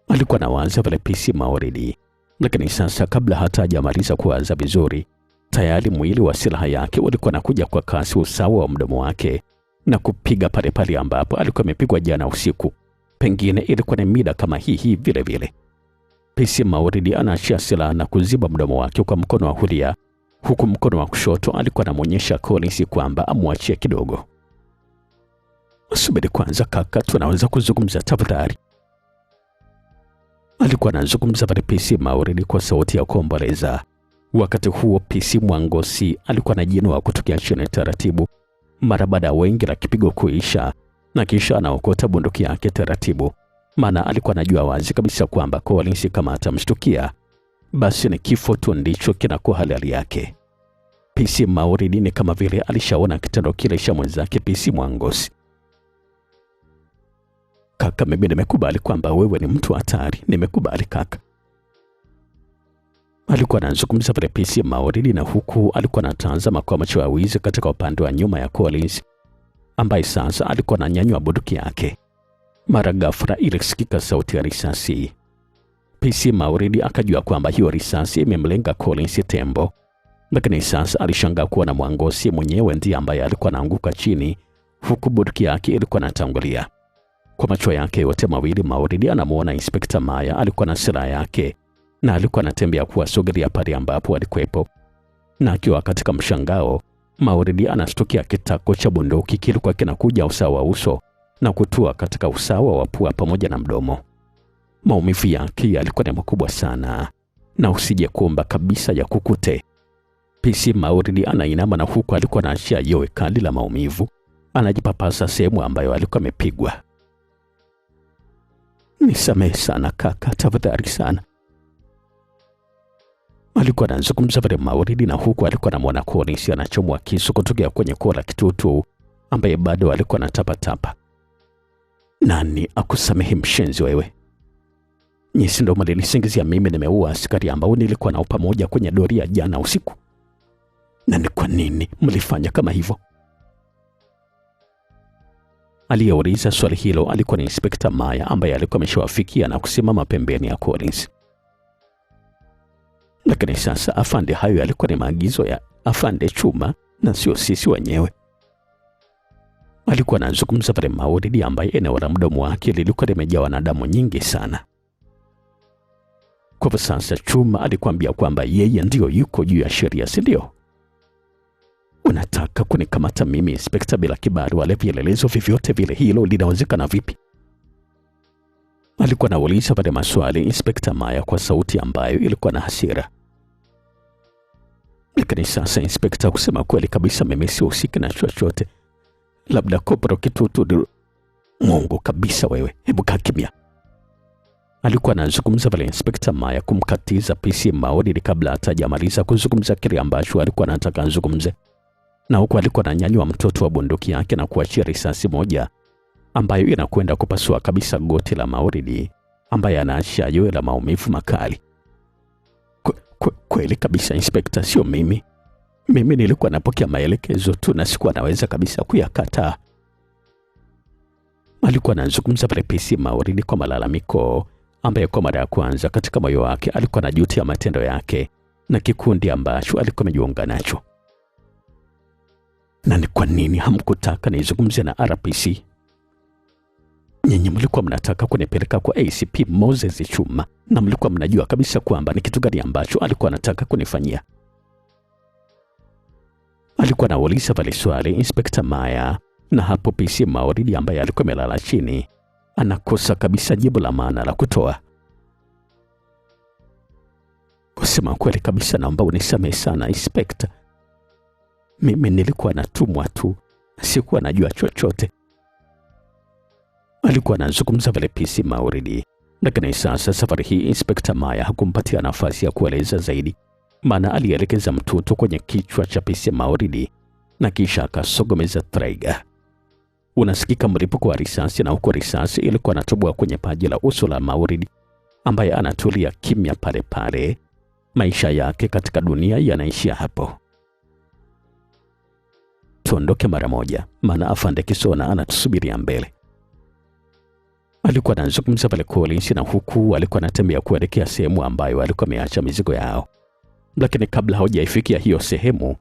alikuwa anawaza pale PC Mauridi. Lakini sasa kabla hata hajamaliza kuwaza vizuri, tayari mwili wa silaha yake ulikuwa nakuja kwa kasi usawa wa mdomo wake na kupiga pale ambapo alikuwa amepigwa jana usiku. Pengine ilikuwa ni mida kama hii vile vile. PC Mauridi anaachia silaha na kuziba mdomo wake kwa mkono wa kulia, huku mkono wa kushoto alikuwa anamwonyesha Collins kwamba amwachie kidogo. Subiri kwanza kaka, tunaweza kuzungumza tafadhali. Alikuwa anazungumza pale PC Mauridi kwa sauti ya kuomboleza. Wakati huo PC Mwangosi alikuwa anajiinua kutokea chini taratibu mara baada ya wengi la kipigo kuisha, na kisha anaokota bunduki yake taratibu, maana alikuwa anajua wazi kabisa kwamba Collins kama atamshtukia basi ni kifo tu ndicho kinakuwa hali yake. PC Mauridi ni kama vile alishaona kitendo kile cha mwenzake PC Mwangosi. Kaka, mimi nimekubali kwamba wewe ni mtu hatari, nimekubali kaka. Alikuwa anazungumza pale PC Mauridi, na huku alikuwa anatazama kwa macho ya wizi katika upande wa nyuma ya Collins ambaye sasa alikuwa ananyanyua bunduki yake. Mara ghafla ilisikika sauti ya risasi. PC Mauridi akajua kwamba hiyo risasi imemlenga Collins Tembo, lakini sasa alishangaa kuona Mwangosi mwenyewe ndiye ambaye alikuwa anaanguka chini, huku bunduki yake ilikuwa inatangulia. Kwa macho yake yote mawili Mauridi anamuona Inspekta Maya alikuwa na silaha yake na alikuwa anatembea kuwasogelea pale ambapo alikuwepo. Na akiwa katika mshangao, Mauridi anashtukia kitako cha bunduki kilikuwa kinakuja usawa wa uso na kutua katika usawa wa pua pamoja na mdomo. Maumivu yake yalikuwa ni makubwa sana, na usije kuomba kabisa ya kukute. PC Mauridi anainama, na huku alikuwa anaachia yowe kali la maumivu, anajipapasa sehemu ambayo alikuwa amepigwa. Nisamehe sana kaka, tafadhali sana. Alikuwa anazungumza pale Mauridi, na huku alikuwa anamwona Collins anachomwa kisu kutokea kwenye koo la kitutu ambaye bado alikuwa anatapatapa. Nani akusamehe mshenzi wewe? Nyinyi ndio mlinisingizia mimi nimeua askari ambao nilikuwa nao pamoja kwenye doria jana usiku. Na ni kwa nini mlifanya kama hivyo? Aliyeuliza swali hilo alikuwa ni Inspekta Maya ambaye alikuwa ameshawafikia na kusimama pembeni ya Collins. Lakini sasa afande, hayo yalikuwa ni maagizo ya afande Chuma na sio sisi wenyewe. Alikuwa anazungumza pale Mauridi ambaye eneo la mdomo wake lilikuwa limejawa na damu nyingi sana. Kwa sasa Chuma alikwambia kwamba yeye ndio yuko juu ya sheria, si ndio? Unataka kunikamata mimi Inspekta bila kibali wala vielelezo vyovyote vile? Hilo linawezekana vipi? Alikuwa anauliza pale maswali Inspekta Maya kwa sauti ambayo ilikuwa na hasira. Lakini sasa Inspekta, kusema kweli kabisa mimi sihusiki na chochote. Labda Kopro Kitutu. Mungu kabisa wewe, hebu kaa kimya. Alikuwa anazungumza pale Inspekta Maya kumkatiza PC Mauridi kabla hatajamaliza kuzungumza kile ambacho alikuwa anataka azungumze. Na huko alikuwa ananyanyua mtoto wa bunduki yake na kuachia risasi moja ambayo inakwenda kupasua kabisa goti la Mauridi ambaye anaachia yoe la maumivu makali. Kweli kabisa Inspekta, sio mimi. Mimi nilikuwa napokea maelekezo tu na sikuwa naweza kabisa kuyakataa. Alikuwa anazungumza pale PC Mauridi kwa malalamiko ambaye kwa mara ya kwanza katika moyo wake alikuwa anajutia matendo yake na kikundi ambacho alikuwa amejiunga nacho. Na ni kwa nini hamkutaka nizungumzie na RPC? Nyinyi mlikuwa mnataka kunipeleka kwa ACP Moses Chuma na mlikuwa mnajua kabisa kwamba ni kitu gani ambacho alikuwa anataka kunifanyia. Alikuwa anauliza pale swali Inspekta Maya, na hapo PC Mauridi ambaye alikuwa amelala chini anakosa kabisa jibu la maana la kutoa. Kusema kweli kabisa naomba unisamehe sana Inspekta. Mimi nilikuwa natumwa tu, sikuwa najua chochote. Alikuwa anazungumza pale PC Mauridi. Lakini sasa safari hii Inspekta Maya hakumpatia nafasi ya kueleza zaidi, maana alielekeza mtoto kwenye kichwa cha PC Mauridi na kisha akasogomeza trigger. Unasikika mlipuko wa risasi na huko risasi ilikuwa inatoboa kwenye paji la uso la Mauridi ambaye anatulia kimya pale pale. Maisha yake katika dunia yanaishia hapo. Tuondoke mara moja, maana afande Kisona anatusubiria mbele. Alikuwa anazungumza pale Collins na huku alikuwa anatembea kuelekea sehemu ambayo alikuwa ameacha mizigo yao. Lakini kabla hawajaifikia hiyo sehemu,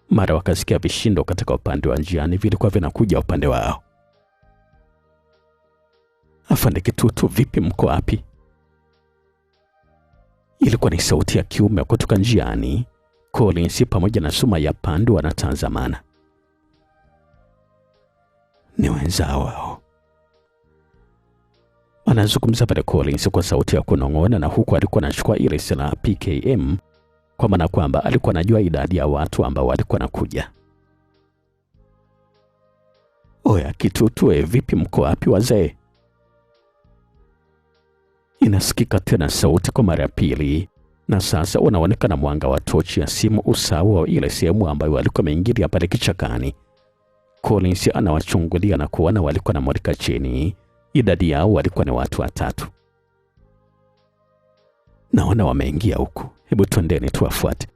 mara wakasikia vishindo katika upande wa njiani vilikuwa vinakuja upande wao. Afande Kitutu, vipi, mko wapi? Ilikuwa ni sauti ya kiume kutoka njiani. Collins pamoja na Suma ya Pandu wanatazamana. Ni wenzao wao. Anazungumza pale Collins kwa sauti ya kunong'ona na huku alikuwa anachukua ile silaha PKM kwa maana kwamba alikuwa anajua idadi ya watu ambao walikuwa nakuja. Oya Kitutu, vipi, mko wapi wazee? Inasikika tena sauti kwa mara ya pili, na sasa unaonekana mwanga wa tochi ya simu usawa wa ile sehemu ambayo walikuwa wameingilia pale kichakani. Collins anawachungulia na kuona walikuwa na mulika chini. Idadi yao walikuwa ni watu 3. Naona wameingia huku, hebu twendeni tuwafuate.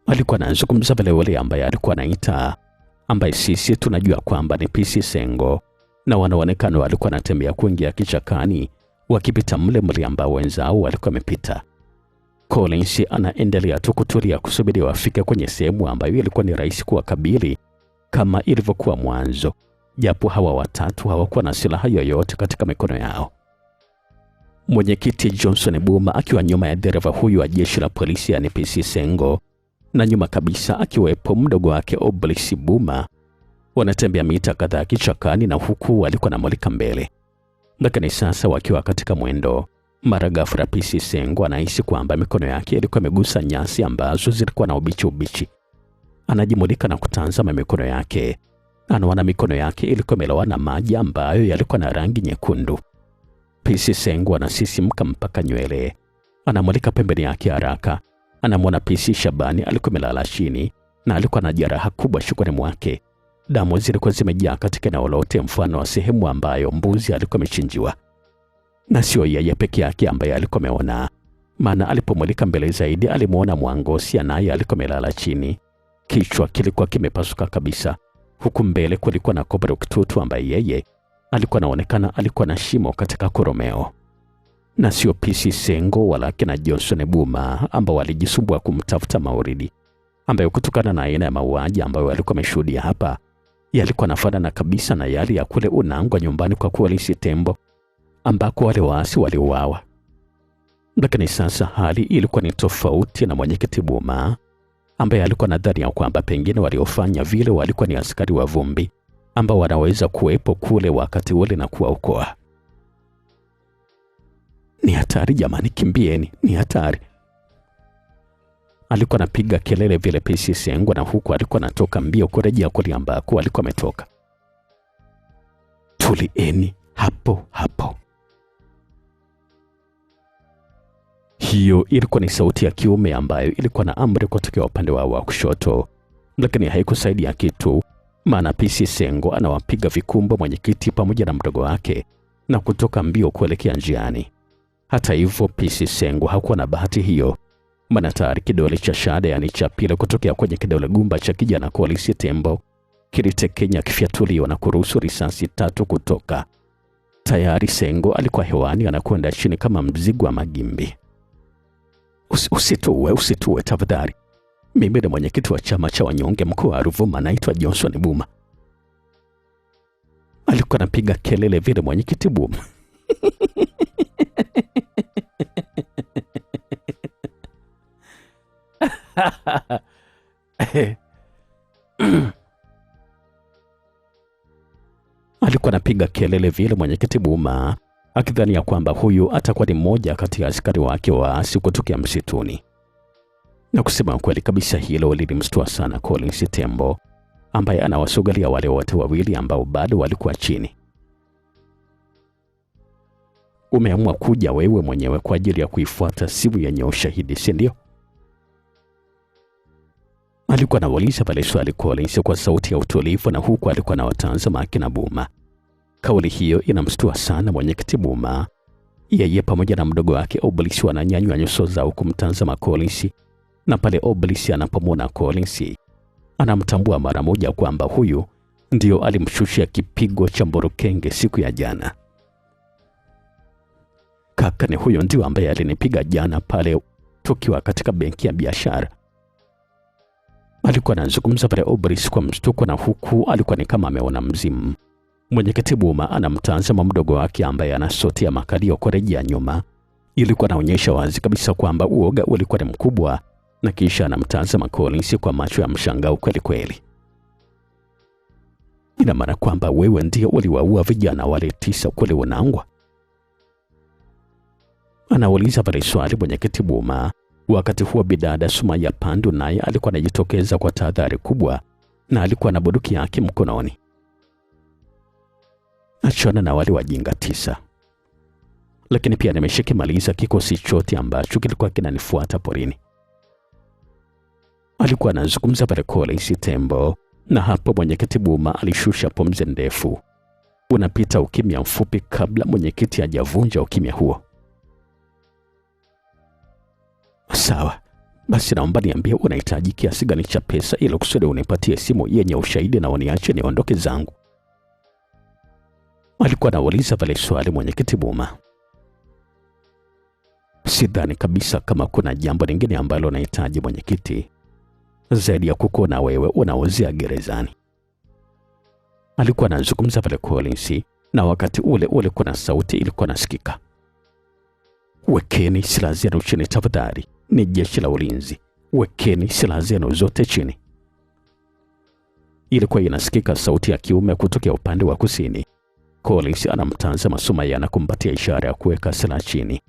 Alikuwa anazungumza pale wale ambaye alikuwa anaita, ambaye sisi tunajua kwamba ni PC Sengo, na wanaonekana walikuwa anatembea kuingia kichakani wakipita mle ambao wenzao walikuwa wamepita. Collins anaendelea tu kutulia kusubiri wafike kwenye sehemu ambayo ilikuwa ni rahisi kuwakabili kama ilivyokuwa mwanzo, japo hawa watatu hawakuwa na silaha yoyote katika mikono yao. Mwenyekiti Johnson Buma akiwa nyuma ya dereva huyu wa jeshi la polisi yani PC Sengo, na nyuma kabisa akiwepo mdogo wake Oblis Buma, wanatembea mita kadhaa kichakani na huku walikuwa na mulika mbele. Lakini sasa wakiwa katika mwendo, mara ghafla PC Sengo anahisi kwamba mikono yake ilikuwa imegusa nyasi ambazo zilikuwa na ubichi. Anajimulika na kutazama mikono yake. Anaona mikono yake ilikuwa imelowa na maji ambayo yalikuwa na rangi nyekundu. PC Sengo anasisimka mpaka nywele. Anamulika pembeni yake haraka. Anamwona PC Shabani alikuwa amelala chini na alikuwa na jeraha kubwa shukrani mwake. Damu zilikuwa zimejaa katika eneo lote, mfano wa sehemu ambayo mbuzi alikuwa amechinjiwa. Na sio yeye peke yake ambaye alikuwa ameona, maana alipomulika mbele zaidi alimuona Mwangosia, naye alikuwa amelala chini. Kichwa kilikuwa kimepasuka kabisa, huku mbele kulikuwa na Cobra Kitutu ambaye yeye alikuwa anaonekana alikuwa na shimo katika koromeo. Na sio PC Sengo wala kina Johnson Buma ambao walijisumbua kumtafuta Mauridi, ambayo kutokana na aina ya mauaji ambayo alikuwa ameshuhudia hapa yalikuwa nafanana kabisa na yale ya kule Unangwa nyumbani kwa Polisi Tembo ambako wale waasi waliuawa. Lakini sasa hali ilikuwa ni tofauti, na mwenyekiti Buma ambaye alikuwa nadhani ya kwamba pengine waliofanya vile walikuwa ni askari wa vumbi ambao wanaweza kuwepo kule wakati ule na kuwaokoa. Ni hatari jamani, kimbieni, ni hatari. Alikuwa anapiga kelele vile PC Sengo, na huku alikuwa anatoka mbio kurejea kule ambako alikuwa ametoka. Tulieni hapo hapo. Hiyo ilikuwa ni sauti ya kiume ambayo ilikuwa na amri kutokea upande wa kushoto, lakini haikusaidia kitu, maana PC Sengo anawapiga vikumbo mwenyekiti pamoja na mdogo wake na kutoka mbio kuelekea njiani. Hata hivyo PC Sengo hakuwa na bahati hiyo, maana tayari kidole cha shada, yani cha pili kutokea kwenye kidole gumba cha kijana Polisi Tembo kilitekenya kifyatuliwa na kuruhusu risasi 3 kutoka. Tayari Sengo alikuwa hewani anakwenda chini kama mzigo wa magimbi. Usituwe tafadhali. Mimi ni mwenyekiti wa chama cha wanyonge mkoa wa Ruvuma, naitwa Johnson Buma. Alikuwa anapiga kelele vile mwenyekiti Buma. Alikuwa anapiga kelele vile mwenyekiti Buma, akidhani ya kwamba huyu atakuwa ni mmoja kati ya askari wake waasi kutokea msituni. Na kusema kweli kabisa, hilo lilimshtua sana Polisi Tembo ambaye anawasogelea wale wote wawili ambao bado walikuwa chini. Umeamua kuja wewe mwenyewe kwa ajili ya kuifuata simu yenye ushahidi, si ndio? Alikuwa anawauliza pale swali Polisi kwa sauti ya utulivu, na huku alikuwa anawatazama akina Buma. Kauli hiyo inamshtua sana mwenyekiti Buma. Yeye pamoja na mdogo wake Oblisi wananyanyua nyuso zao kumtazama Polisi, na pale Oblisi anapomwona Polisi anamtambua mara moja kwamba huyu ndio alimshushia kipigo cha Mborokenge siku ya jana. Kaka, ni huyo ndio ambaye alinipiga jana pale tukiwa katika benki ya biashara. Alikuwa anazungumza pale Oblisi kwa mshtuko, na huku alikuwa ni kama ameona mzimu. Mwenyekiti Buma anamtazama mdogo wake ambaye anasotea makalio kurejea nyuma. Ilikuwa inaonyesha wazi kabisa kwamba uoga ulikuwa ni mkubwa, na kisha anamtazama Polisi kwa macho ya mshangao kweli kweli. Ina maana kwamba wewe ndio uliwaua vijana wale 9 kule Unangwa? Anauliza pale swali mwenyekiti Buma. Wakati huo bidada Sumaya Pandu naye alikuwa anajitokeza kwa tahadhari kubwa, na alikuwa na bunduki yake mkononi. Achana na wale wajinga 9. Lakini pia nimeshikimaliza kikosi chote ambacho kilikuwa kinanifuata porini. Alikuwa anazungumza pale Polisi Tembo, na hapo mwenyekiti Buma alishusha pumzi ndefu. Unapita ukimya mfupi kabla mwenyekiti hajavunja ukimya huo. Sawa, basi naomba niambie unahitaji kiasi gani cha pesa ili kusudi unipatie simu yenye ushahidi na uniache niondoke zangu. Alikuwa anauliza pale swali mwenyekiti Buma. Sidhani kabisa kama kuna jambo lingine ambalo unahitaji mwenyekiti, zaidi ya kukuona wewe unaozea gerezani. Alikuwa anazungumza pale Polisi, na wakati ule kuna sauti ilikuwa nasikika. Wekeni silaha zenu chini tafadhali, ni jeshi la ulinzi. Wekeni silaha zenu zote chini. Ilikuwa inasikika sauti ya kiume kutokea upande wa kusini. Polisi anamtazama Sumaya na kumpatia ishara ya kuweka silaha chini.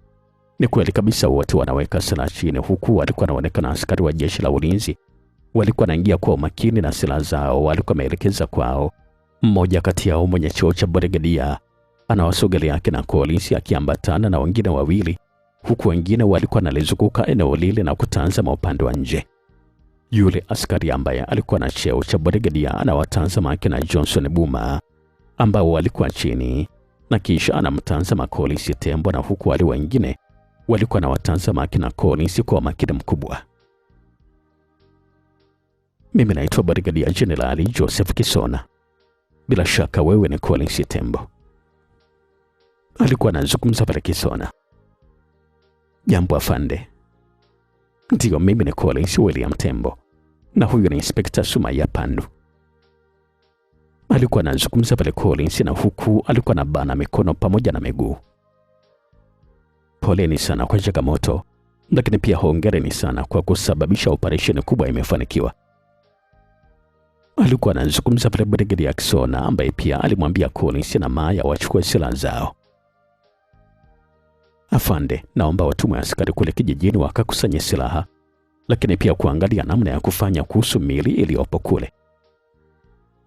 Ni kweli kabisa, wote wanaweka silaha chini, huku walikuwa wanaonekana askari wa jeshi la ulinzi. Walikuwa wanaingia kwa umakini na silaha zao walikuwa wameelekeza kwao. Mmoja kati yao mwenye cheo cha brigadia anawasogelea akina Polisi akiambatana na wengine wawili, huku wengine walikuwa wanalizunguka eneo lile na kutazama upande wa nje. Yule askari ambaye alikuwa na cheo cha brigadia anawatazama akina Johnson Buma ambao walikuwa chini, na kisha anamtazama Collins tembo, na huku wale wengine walikuwa na watazama akina Collins kwa makini mkubwa. Mimi naitwa Brigadia Jenerali Joseph Kisona. Bila shaka wewe ni Collins tembo. Alikuwa anazungumza pale Kisona. Jambo afande. Ndiyo, mimi ni Collins William Tembo. Na huyu ni Inspekta Sumaya Pandu. Alikuwa anazungumza pale Collins, na huku alikuwa na bana mikono pamoja na miguu. Poleni sana kwa changamoto, lakini pia hongereni sana kwa kusababisha operesheni kubwa imefanikiwa. Alikuwa anazungumza pale Brigadia Kisona, ambaye pia alimwambia Collins na Maya wachukue silaha zao. Afande, naomba watumwe askari kule kijijini wakakusanya silaha, lakini pia kuangalia namna ya kufanya kuhusu mili iliyopo kule.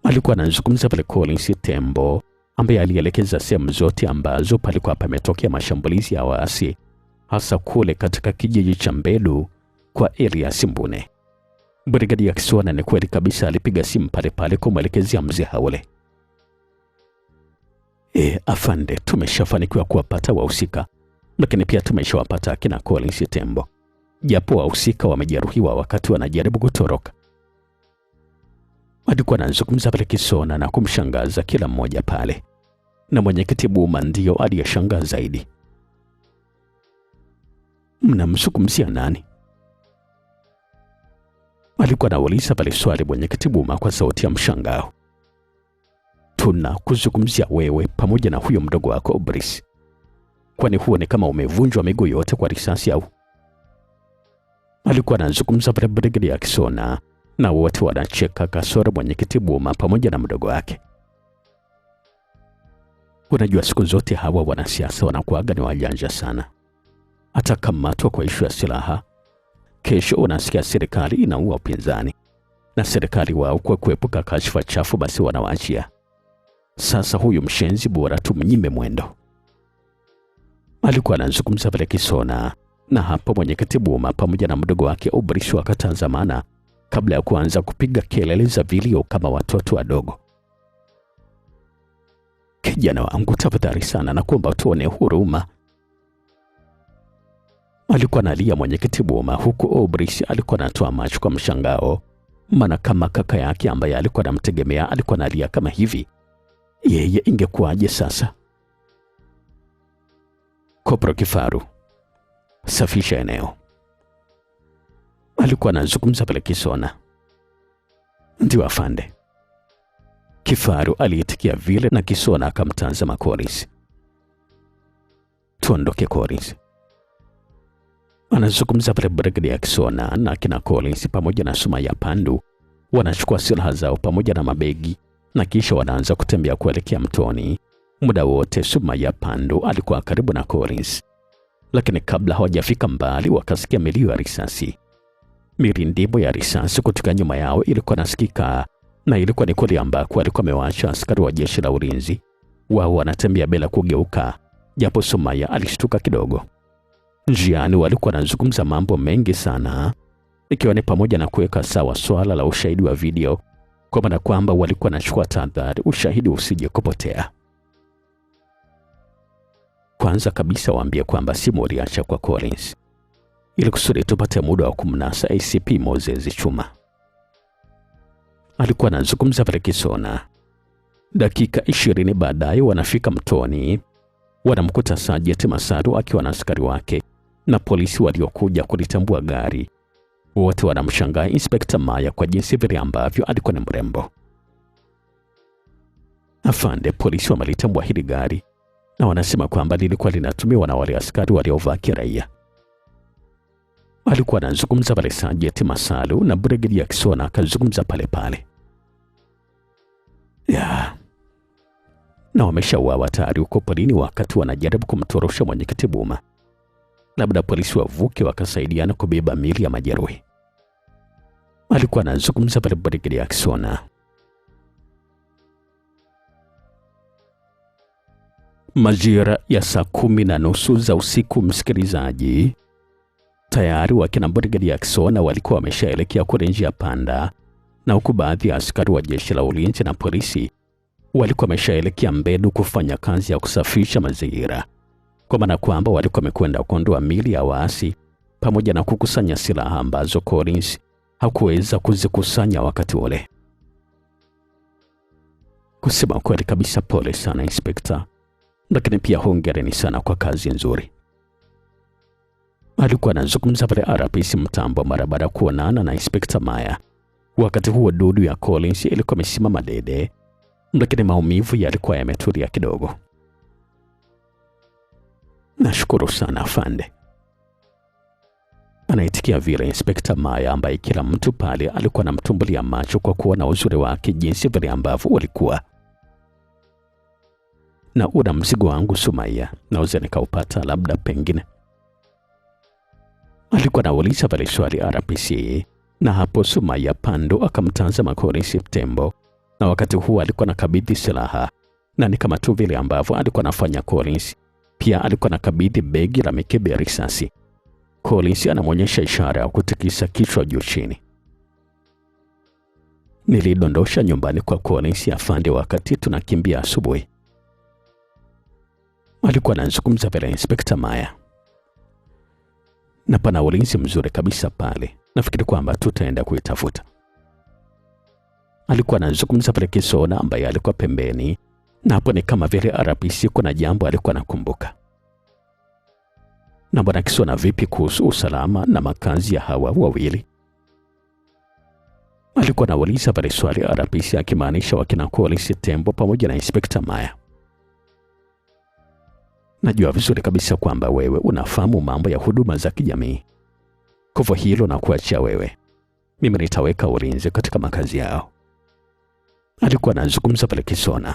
Alikuwa anazungumza pale Collins Tembo, ambaye alielekeza sehemu zote ambazo palikuwa pametokea mashambulizi ya waasi, hasa kule katika kijiji cha Mbedu kwa Elias Mbune. Brigadia Kisona ni kweli kabisa alipiga simu pale pale kumwelekezea mzee Haule. Afande, tumeshafanikiwa kuwapata wahusika, lakini pia tumeshawapata akina Collins Tembo, japo wahusika wamejeruhiwa wakati wanajaribu kutoroka. Alikuwa anazungumza pale Kisona na kumshangaza kila mmoja pale, na mwenyekiti Buma ndio aliyeshangaa zaidi. Mnamzungumzia nani? Alikuwa anauliza pale swali mwenyekiti Buma kwa sauti ya mshangao. Tunakuzungumzia wewe pamoja na huyo mdogo wako Obris. Kwani huo ni kama umevunjwa miguu yote kwa risasi au? Alikuwa anazungumza pale Brigadia Kisona, na wote wanacheka kasoro mwenyekiti Buma pamoja na mdogo wake. Unajua siku zote hawa wanasiasa wanakuaga ni wajanja sana. Atakamatwa kwa ishu ya silaha, kesho unasikia serikali inaua upinzani, na serikali wao kwa kuepuka kashfa chafu basi wanawaachia. Sasa huyu mshenzi bora tumnyime mwendo. Alikuwa anazungumza pale Kisona, na hapo mwenyekiti Buma pamoja na mdogo wake Obris wakatazamana kabla ya kuanza kupiga kelele za vilio kama watoto wadogo. Kijana wangu, tafadhali sana na kuomba tuone huruma. Alikuwa analia mwenyekiti Buma, huku Obris alikuwa anatoa macho kwa mshangao, maana kama kaka yake ambaye alikuwa anamtegemea alikuwa analia kama hivi, yeye ingekuwaje sasa? Kopro Kifaru, safisha eneo. Alikuwa anazungumza pale Kisona. Ndio afande. Kifaru aliitikia vile, na Kisona akamtazama Collins. Tuondoke Collins. Anazungumza pale Brigadia Kisona, na kina Collins pamoja na Sumaya Pandu wanachukua silaha zao pamoja na mabegi, na kisha wanaanza kutembea kuelekea mtoni. Muda wote Sumaya Pandu alikuwa karibu na Collins, lakini kabla hawajafika mbali wakasikia milio ya risasi. Mirindimo ya risasi kutoka nyuma yao ilikuwa nasikika, na ilikuwa ni kule ambako alikuwa amewaacha askari wa jeshi la ulinzi. Wao wanatembea bila kugeuka, japo Sumaya alishtuka kidogo. Njiani walikuwa wanazungumza mambo mengi sana, ikiwa ni pamoja na kuweka sawa swala la ushahidi wa video, kwa maana kwamba walikuwa wanachukua tahadhari ushahidi usije kupotea. Kwanza kabisa waambie kwamba simu waliacha kwa Collins, ili kusudi tupate muda wa kumnasa ACP Moses Chuma. Alikuwa anazungumza pale Kisona. Dakika 20 baadaye wanafika mtoni, wanamkuta Sergeant Masaru akiwa na askari wake na polisi waliokuja kulitambua gari. Wote wanamshangaa Inspekta Maya kwa jinsi vile ambavyo alikuwa ni mrembo. Afande, polisi wamelitambua hili gari na wanasema kwamba lilikuwa linatumiwa na wale askari waliovaa kiraia. Alikuwa anazungumza pale Sergeant Masaru, na Brigadia Kisona akazungumza pale pale. Na wameshauawa tayari huko polini wakati wanajaribu kumtorosha mwenyekiti Buma. Labda polisi wavuke wakasaidiana kubeba mili ya majeruhi. Alikuwa anazungumza pale Brigadia Kisona. Majira ya saa 10:30 za usiku, msikilizaji, tayari wakina Brigadia Kisona walikuwa wameshaelekea kule njia panda, na huku baadhi ya askari wa jeshi la ulinzi na polisi walikuwa wameshaelekea Mbedu kufanya kazi ya kusafisha mazingira, kwa maana kwamba walikuwa wamekwenda kuondoa mili ya waasi pamoja na kukusanya silaha ambazo Collins hakuweza kuzikusanya wakati ule. Kusema kweli kabisa, pole sana Inspekta, lakini pia hongereni sana kwa kazi nzuri. Alikuwa anazungumza pale RPC Mtambo mara baada ya kuonana na Inspekta Maya. Wakati huo dudu ya Collins ilikuwa imesimama dede, lakini maumivu yalikuwa yametulia kidogo. Nashukuru sana afande, anaitikia vile Inspekta Maya, ambaye kila mtu pale alikuwa anamtumbulia macho kwa kuona uzuri wake jinsi vile ambavyo ulikuwa. Na una mzigo wangu Sumaya, naweza nikaupata labda pengine? Alikuwa anauliza pale swali RPC, na hapo Sumaya Pando akamtazama Collins Tembo, na wakati huo alikuwa nakabidhi silaha, na ni kama tu vile ambavyo alikuwa anafanya Collins, pia alikuwa nakabidhi begi la mikebe ya risasi. Collins anamwonyesha ishara ya kutikisa kichwa juu chini. Nilidondosha nyumbani kwa Collins afande wakati tunakimbia asubuhi. Alikuwa anazungumza pale Inspekta Maya. Na pana ulinzi mzuri kabisa pale, nafikiri kwamba tutaenda kuitafuta. Alikuwa anazungumza pale Kisona ambaye alikuwa pembeni, na hapo ni kama vile RPC kuna jambo alikuwa anakumbuka. Na bwana Kisona, vipi kuhusu usalama na makazi ya hawa wawili? Alikuwa anauliza pale swali RPC, akimaanisha wakina Collins Tembo pamoja na Inspekta Maya. Najua vizuri kabisa kwamba wewe unafahamu mambo ya huduma za kijamii, kwa hivyo hilo na kuachia wewe. Mimi nitaweka ulinzi katika makazi yao. Alikuwa anazungumza pale Kisona.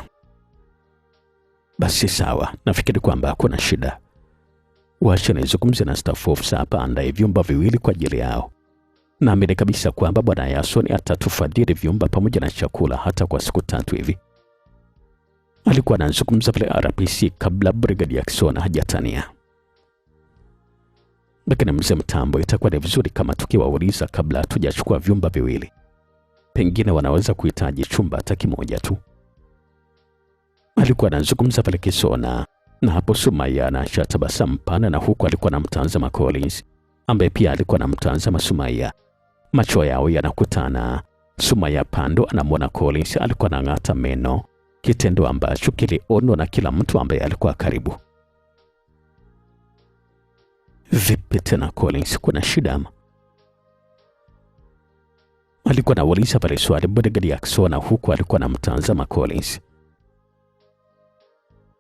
Basi sawa, nafikiri kwamba hakuna shida. Wacha nizungumze na staff officer hapa andaye vyumba viwili kwa ajili yao. Naamini kabisa kwamba Bwana Yason atatufadhili vyumba pamoja na chakula hata kwa siku 3 hivi. Alikuwa anazungumza pale RPC kabla Brigadier Kisona hajatania. Lakini mzee Mtambo, itakuwa ni vizuri kama tukiwauliza kabla hatujachukua vyumba viwili. Pengine wanaweza kuhitaji chumba hata kimoja tu. Alikuwa anazungumza pale Kisona, na hapo Sumaya anaacha tabasamu pana, na huku alikuwa anamtazama Collins ambaye pia alikuwa anamtazama Sumaya. Macho yao yanakutana. Sumaya Pando anamwona Collins alikuwa anang'ata meno, kitendo ambacho kilionwa na kila mtu ambaye alikuwa karibu. Vipi tena Collins, kuna shida ama? Alikuwa anauliza pale swali Brigadier Kisona, huku alikuwa anamtazama Collins.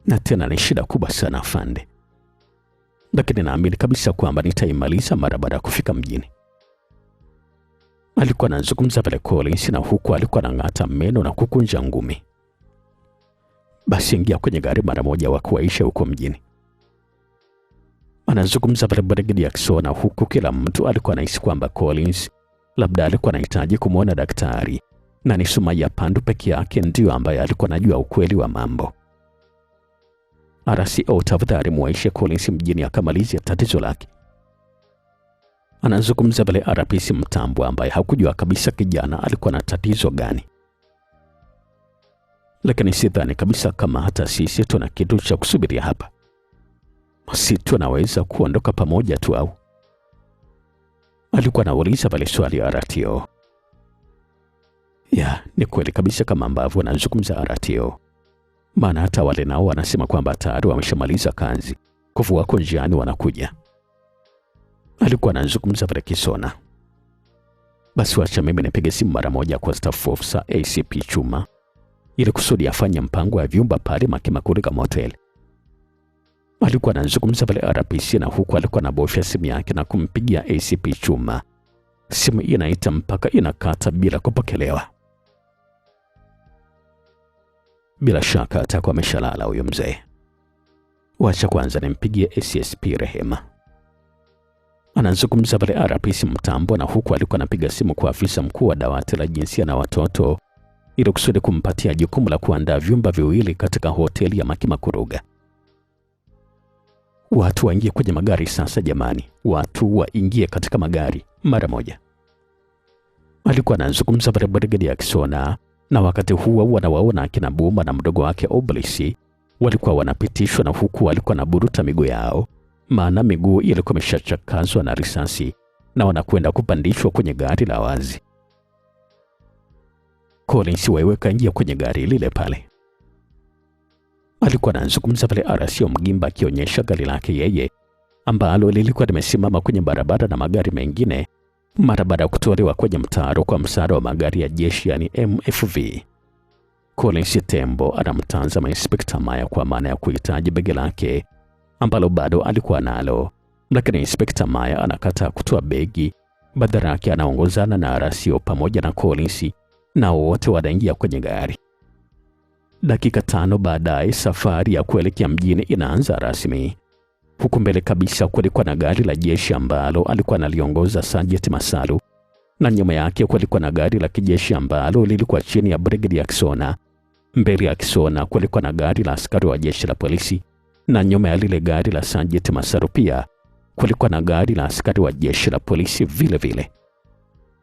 Na tena ni shida kubwa sana afande, lakini naamini kabisa kwamba nitaimaliza mara baada ya kufika mjini. Alikuwa anazungumza pale Collins, na huku alikuwa anang'ata meno na kukunja ngumi. Basi ingia kwenye gari mara moja wa kuwaisha huko mjini. Anazungumza pale Brigadier Kisona, huku kila mtu alikuwa anahisi kwamba Collins labda alikuwa anahitaji kumwona daktari, na ni Sumaya Pando peke yake ndio ambaye alikuwa anajua ukweli wa mambo. RCO, tafadhali muwaishe Collins mjini akamalize tatizo lake. Anazungumza pale RPC Mtambo ambaye hakujua kabisa kijana alikuwa na tatizo gani. Lakini sidhani kabisa kama hata sisi tuna kitu cha kusubiria hapa. Si tunaweza kuondoka pamoja tu au? Alikuwa anauliza pale swali ya RTO. Ya, ni kweli kabisa kama ambavyo anazungumza RTO. Maana hata wale nao wanasema kwamba tayari wameshamaliza kazi, kwa hivyo wako njiani wanakuja. Alikuwa anazungumza pale Kisona. Basi wacha mimi nipige simu mara moja kwa staff officer ACP Chuma ili kusudi afanye mpango wa vyumba pale Makimakulika Motel. Alikuwa anazungumza pale RPC, na huku alikuwa anabofya simu yake na kumpigia ACP Chuma. Simu inaita mpaka inakata bila kupokelewa. Bila shaka atakuwa ameshalala huyo mzee. Wacha kwanza nimpigie SSP Rehema. Anazungumza pale RPC Mtambo, na huku alikuwa anapiga simu kwa afisa mkuu wa dawati la jinsia na watoto ili kusudi kumpatia jukumu la kuandaa vyumba viwili katika hoteli ya Makimakuruga. Watu waingie kwenye magari sasa jamani, watu waingie katika magari mara moja. Alikuwa anazungumza pale Brigadier Kisona, na wakati huo wanawaona akina Buma na mdogo wake Oblis walikuwa wanapitishwa, na huku walikuwa na buruta miguu yao, maana miguu ilikuwa imeshachakazwa na risasi, na wanakwenda kupandishwa kwenye gari la wazi. Collins wewe kaingia kwenye gari lile pale. Alikuwa anazungumza pale RCO Mgimba akionyesha gari lake yeye ambalo lilikuwa limesimama kwenye barabara na magari mengine mara baada ya kutolewa kwenye mtaro kwa msaada wa magari ya jeshi, yani MFV. Collins Tembo anamtazama Inspekta Maya kwa maana ya kuhitaji begi lake ambalo bado alikuwa nalo, lakini Inspekta Maya anakataa kutoa begi. Badala yake anaongozana na RCO pamoja na Collins, na wote wanaingia kwenye gari. Dakika 5 baadaye safari ya kuelekea mjini inaanza rasmi. Huku mbele kabisa kulikuwa na gari la jeshi ambalo alikuwa analiongoza Sergeant Masalu, na nyuma yake kulikuwa na gari la kijeshi ambalo lilikuwa chini ya Brigadier Kisona. Mbele ya Kisona kulikuwa na gari la askari wa jeshi la polisi, na nyuma ya lile gari la Sergeant Masalu pia kulikuwa na gari la askari wa jeshi la polisi vile vile.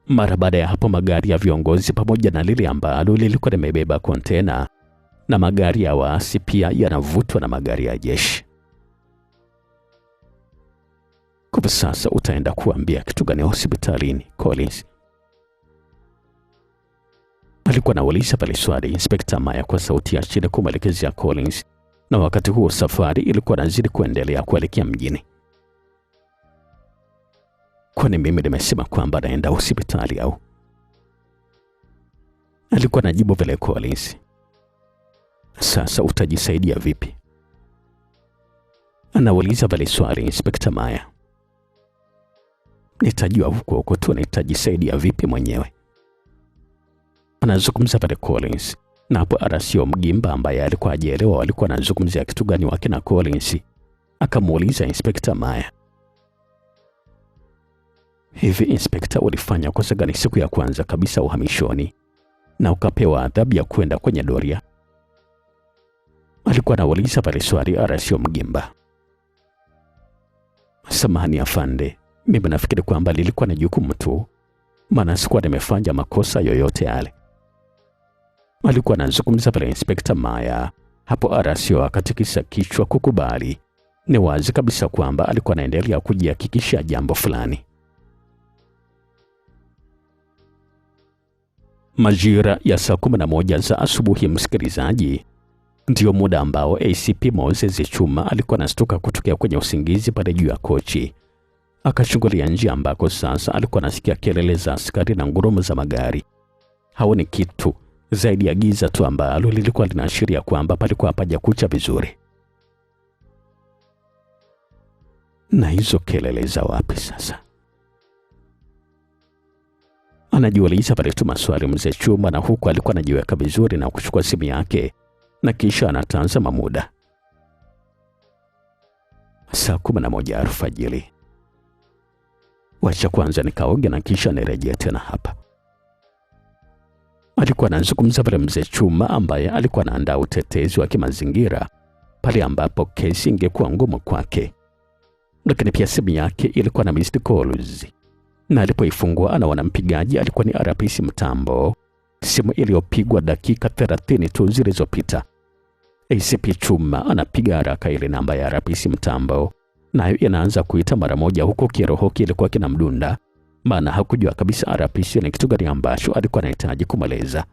Mara baada ya hapo magari ya viongozi pamoja na lile ambalo lilikuwa limebeba kontena na magari ya waasi pia yanavutwa na magari ya jeshi. Kwa sasa utaenda kuambia kitu gani hospitalini, Collins? Alikuwa anauliza pale swali Inspekta Maya kwa sauti ya chini kumwelekezea Collins, na wakati huo safari ilikuwa nazidi kuendelea kuelekea mjini. Kwani mimi nimesema kwamba naenda hospitali au? Alikuwa anajibu vile Collins. Sasa utajisaidia vipi? Anauliza vile swali Inspekta Maya. Nitajua huko tu nitajisaidia vipi mwenyewe. Anazungumza pale Collins, na hapo RCO Mgimba ambaye alikuwa hajaelewa walikuwa wanazungumzia kitu gani wake na Collins akamuuliza Inspekta Maya. Hivi Inspekta, ulifanya kosa gani siku ya kwanza kabisa uhamishoni na ukapewa adhabu ya kwenda kwenye doria? Alikuwa anauliza pale swali RCO Mgimba. Samahani afande, mimi nafikiri kwamba lilikuwa na jukumu tu, maana sikuwa nimefanya makosa yoyote yale. Alikuwa anazungumza pale Inspekta Maya. Hapo RCO akatikisa kichwa kukubali. Ni wazi kabisa kwamba alikuwa anaendelea kujihakikisha jambo fulani. Majira ya saa 11 za asubuhi, msikilizaji, ndio muda ambao ACP Moses Chuma alikuwa anastuka kutokea kwenye usingizi pale juu ya kochi. Akachungulia nje ambako sasa alikuwa anasikia kelele za askari na ngurumo za magari. Haoni kitu zaidi ya giza tu ambalo lilikuwa linaashiria kwamba palikuwa hapajakucha vizuri. Na hizo kelele za wapi sasa? Anajiuliza pale tu maswali mzee Chuma, na huku alikuwa anajiweka vizuri na kuchukua simu yake, na kisha anatazama muda. Saa 11 alfajiri. Wacha kwanza nikaoge na kisha nirejea tena hapa. Alikuwa anazungumza pale mzee Chuma ambaye alikuwa anaandaa utetezi wa kimazingira pale ambapo kesi ingekuwa ngumu kwake. Lakini pia simu yake ilikuwa na missed calls, na alipoifungua anaona mpigaji alikuwa ni RPC Mtambo, simu iliyopigwa dakika 30 tu zilizopita. ACP Chuma anapiga haraka ile namba ya RPC Mtambo, nayo inaanza kuita mara moja, huko kiroho kilikuwa kinamdunda, maana hakujua kabisa RPC ni kitu gani ambacho alikuwa anahitaji kumweleza.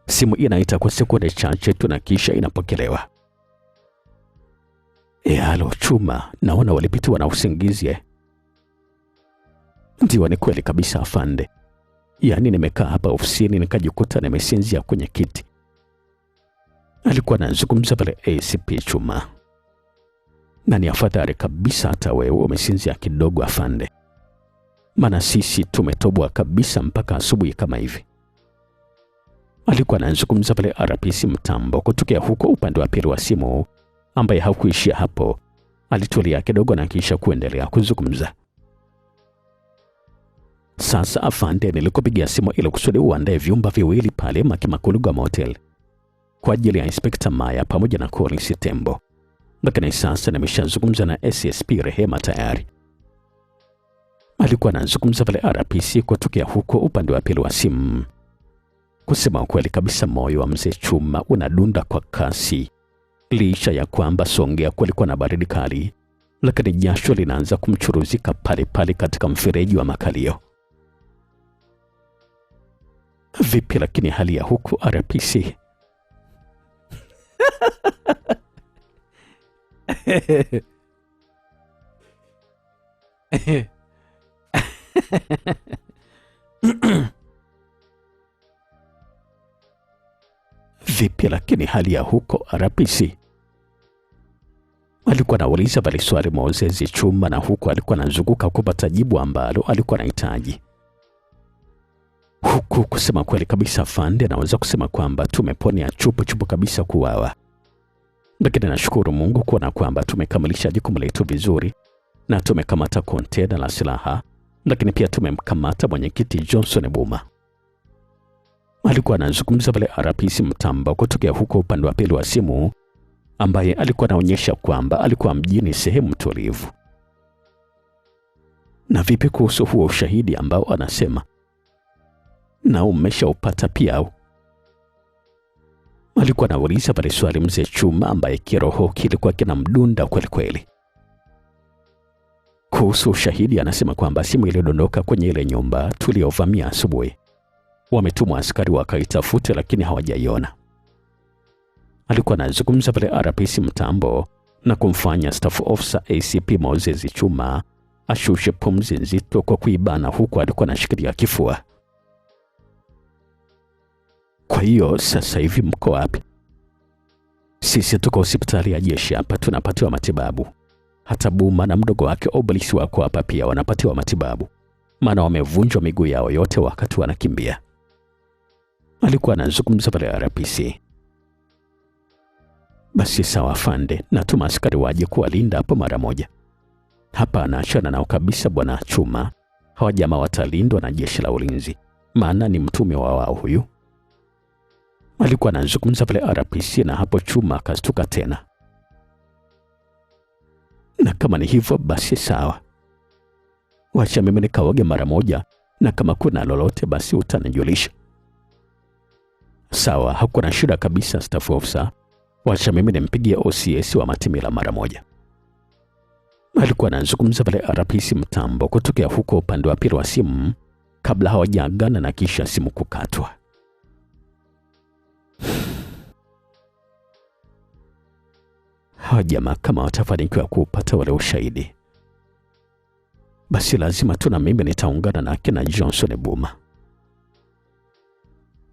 Simu inaita kwa sekunde chache tu na kisha inapokelewa. Halo Chuma, naona walipitiwa na usingizi. Ndio, ni kweli kabisa afande. Yaani nimekaa hapa ofisini nikajikuta nimesinzia kwenye kiti. Alikuwa anazungumza pale ACP Chuma. Na ni afadhali kabisa hata wewe umesinzia kidogo afande, maana sisi tumetobwa kabisa mpaka asubuhi kama hivi. Alikuwa anazungumza pale RPC Mtambo kutokea huko upande wa pili wa simu, ambaye hakuishia hapo. Alitulia kidogo na kisha kuendelea kuzungumza. Sasa afande, nilikupigia simu ili kusudi uandae vyumba viwili pale Makimakuluga Motel kwa ajili ya Inspekta Maya pamoja na Collins Tembo. Lakini sasa nimeshazungumza na SSP Rehema tayari. Alikuwa anazungumza pale RPC kutokea huko upande wa pili wa simu. Kusema ukweli kabisa, moyo wa mzee Chuma unadunda kwa kasi. Licha ya kwamba Songea kulikuwa na baridi kali, lakini jasho linaanza kumchuruzika pale pale katika mfereji wa makalio. Vipi lakini hali ya huku RPC? Vipi lakini hali ya huko RPC? Alikuwa anauliza bali swali Moses Chuma, na huko alikuwa anazunguka kupata jibu ambalo alikuwa anahitaji. Huku kusema kweli kabisa afande, anaweza kusema kwamba tumeponya chupu kabisa kuwawa. Lakini nashukuru Mungu kuona kwamba tumekamilisha jukumu letu vizuri na tumekamata kontena la silaha, lakini pia tumemkamata mwenyekiti Johnson Buma. Alikuwa anazungumza pale RPC Mtamba kutokea huko upande wa pili wa simu, ambaye alikuwa anaonyesha kwamba alikuwa mjini sehemu tulivu. Na vipi kuhusu huo ushahidi ambao anasema na umeshaupata pia? Alikuwa anauliza pale swali mzee Chuma, ambaye kiroho kilikuwa kinamdunda kweli kweli. Kuhusu ushahidi anasema kwamba simu iliyodondoka kwenye ile nyumba tuliyovamia asubuhi, wametumwa askari wakaitafute lakini hawajaiona. Alikuwa anazungumza pale RPC Mtambo na kumfanya staff officer ACP Moses Chuma ashushe pumzi nzito kwa kuibana, huku alikuwa anashikilia kifua. Kwa hiyo sasa hivi mko wapi? Sisi tuko hospitali ya jeshi hapa, tunapatiwa matibabu. Hata Buma na mdogo wake Obelisi wako hapa pia wanapatiwa matibabu, maana wamevunjwa miguu yao yote wakati wanakimbia. Alikuwa anazungumza pale RPC. Basi sawa afande, natuma askari waje kuwalinda hapo mara moja. Hapa anaachana nao kabisa bwana Chuma. Hawa jamaa watalindwa na jeshi la ulinzi, maana ni mtume wa wao huyu. Alikuwa anazungumza pale RPC, na hapo Chuma akastuka tena. Na kama ni hivyo basi sawa, wacha mimi nikaoge mara moja, na kama kuna lolote basi utanijulisha. Sawa, hakuna shida kabisa staff officer, wacha mimi nimpigie OCS wa Matimila mara moja. Alikuwa anazungumza pale RPC Mtambo kutokea huko upande wa pili wa simu, kabla hawajaagana na kisha simu kukatwa. Hawa jamaa kama watafanikiwa kupata wale ushahidi, basi lazima tu na mimi nitaungana na kina Johnson Buma.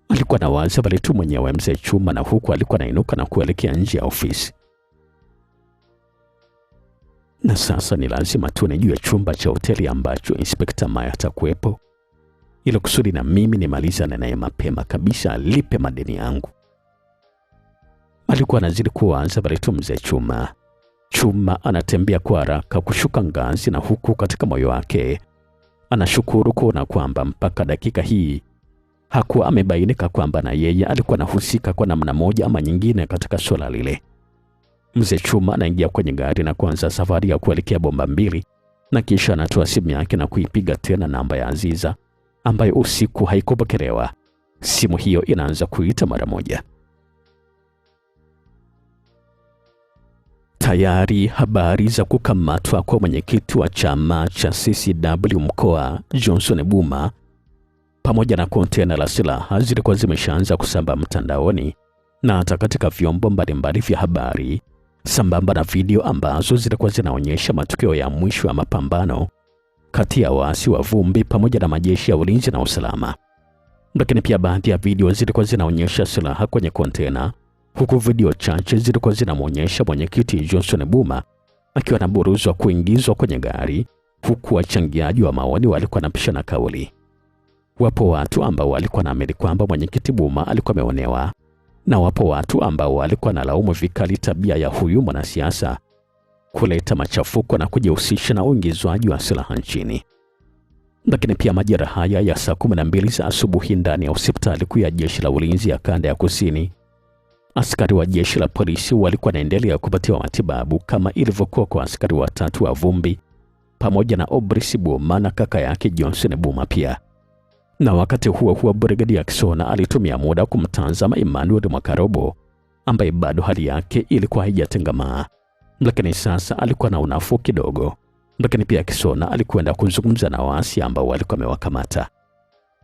Alikuwa na waza pale tu mwenyewe mzee Chuma, na huku alikuwa anainuka na kuelekea nje ya ofisi. Na sasa ni lazima tu nijue chumba cha hoteli ambacho Inspector Maya atakuwepo, ili kusudi na mimi nimalizane naye mapema kabisa, alipe madeni yangu. Alikuwa anazidi kuwaza pale tu mzee Chuma. Chuma anatembea kwa haraka kushuka ngazi, na huku katika moyo wake anashukuru kuona kwamba mpaka dakika hii hakuwa amebainika kwamba na yeye alikuwa anahusika kwa namna moja ama nyingine katika swala lile. Mzee Chuma anaingia kwenye gari na kuanza safari ya kuelekea Bomba Mbili, na kisha anatoa simu yake na kuipiga tena namba ya Aziza ambayo usiku haikupokelewa. Simu hiyo inaanza kuita mara moja. Tayari habari za kukamatwa kwa mwenyekiti wa chama cha CCW mkoa Johnson Buma pamoja na kontena la silaha zilikuwa zimeshaanza kusambaa mtandaoni na hata katika vyombo mbalimbali vya habari, sambamba na video ambazo zilikuwa zinaonyesha matukio ya mwisho ya mapambano kati ya waasi wa Vumbi pamoja na majeshi ya ulinzi na usalama. Lakini pia baadhi ya video zilikuwa zinaonyesha silaha kwenye kontena, huku video chache zilikuwa zinamuonyesha mwenyekiti Johnson Buma akiwa anaburuzwa kuingizwa kwenye gari, huku wachangiaji wa maoni walikuwa wanapishana kauli. Wapo watu ambao walikuwa naamini kwamba mwenyekiti Buma alikuwa ameonewa, na wapo watu ambao walikuwa nalaumu vikali tabia ya huyu mwanasiasa kuleta machafuko na kujihusisha na uingizwaji wa silaha nchini. Lakini pia majira haya ya saa 12 za asubuhi ndani ya hospitali kuu ya jeshi la ulinzi ya kanda ya kusini, askari wa jeshi la polisi walikuwa wanaendelea kupatiwa matibabu kama ilivyokuwa kwa askari watatu wa Vumbi pamoja na Obelisi Buma na kaka yake Johnson Buma pia. Na wakati huo huo Brigedia Kisona alitumia muda kumtazama Emmanuel Mwakarobo ambaye bado hali yake ilikuwa haijatengamaa, lakini sasa alikuwa na unafuu kidogo. Lakini pia Kisona alikwenda kuzungumza na waasi ambao walikuwa wamewakamata.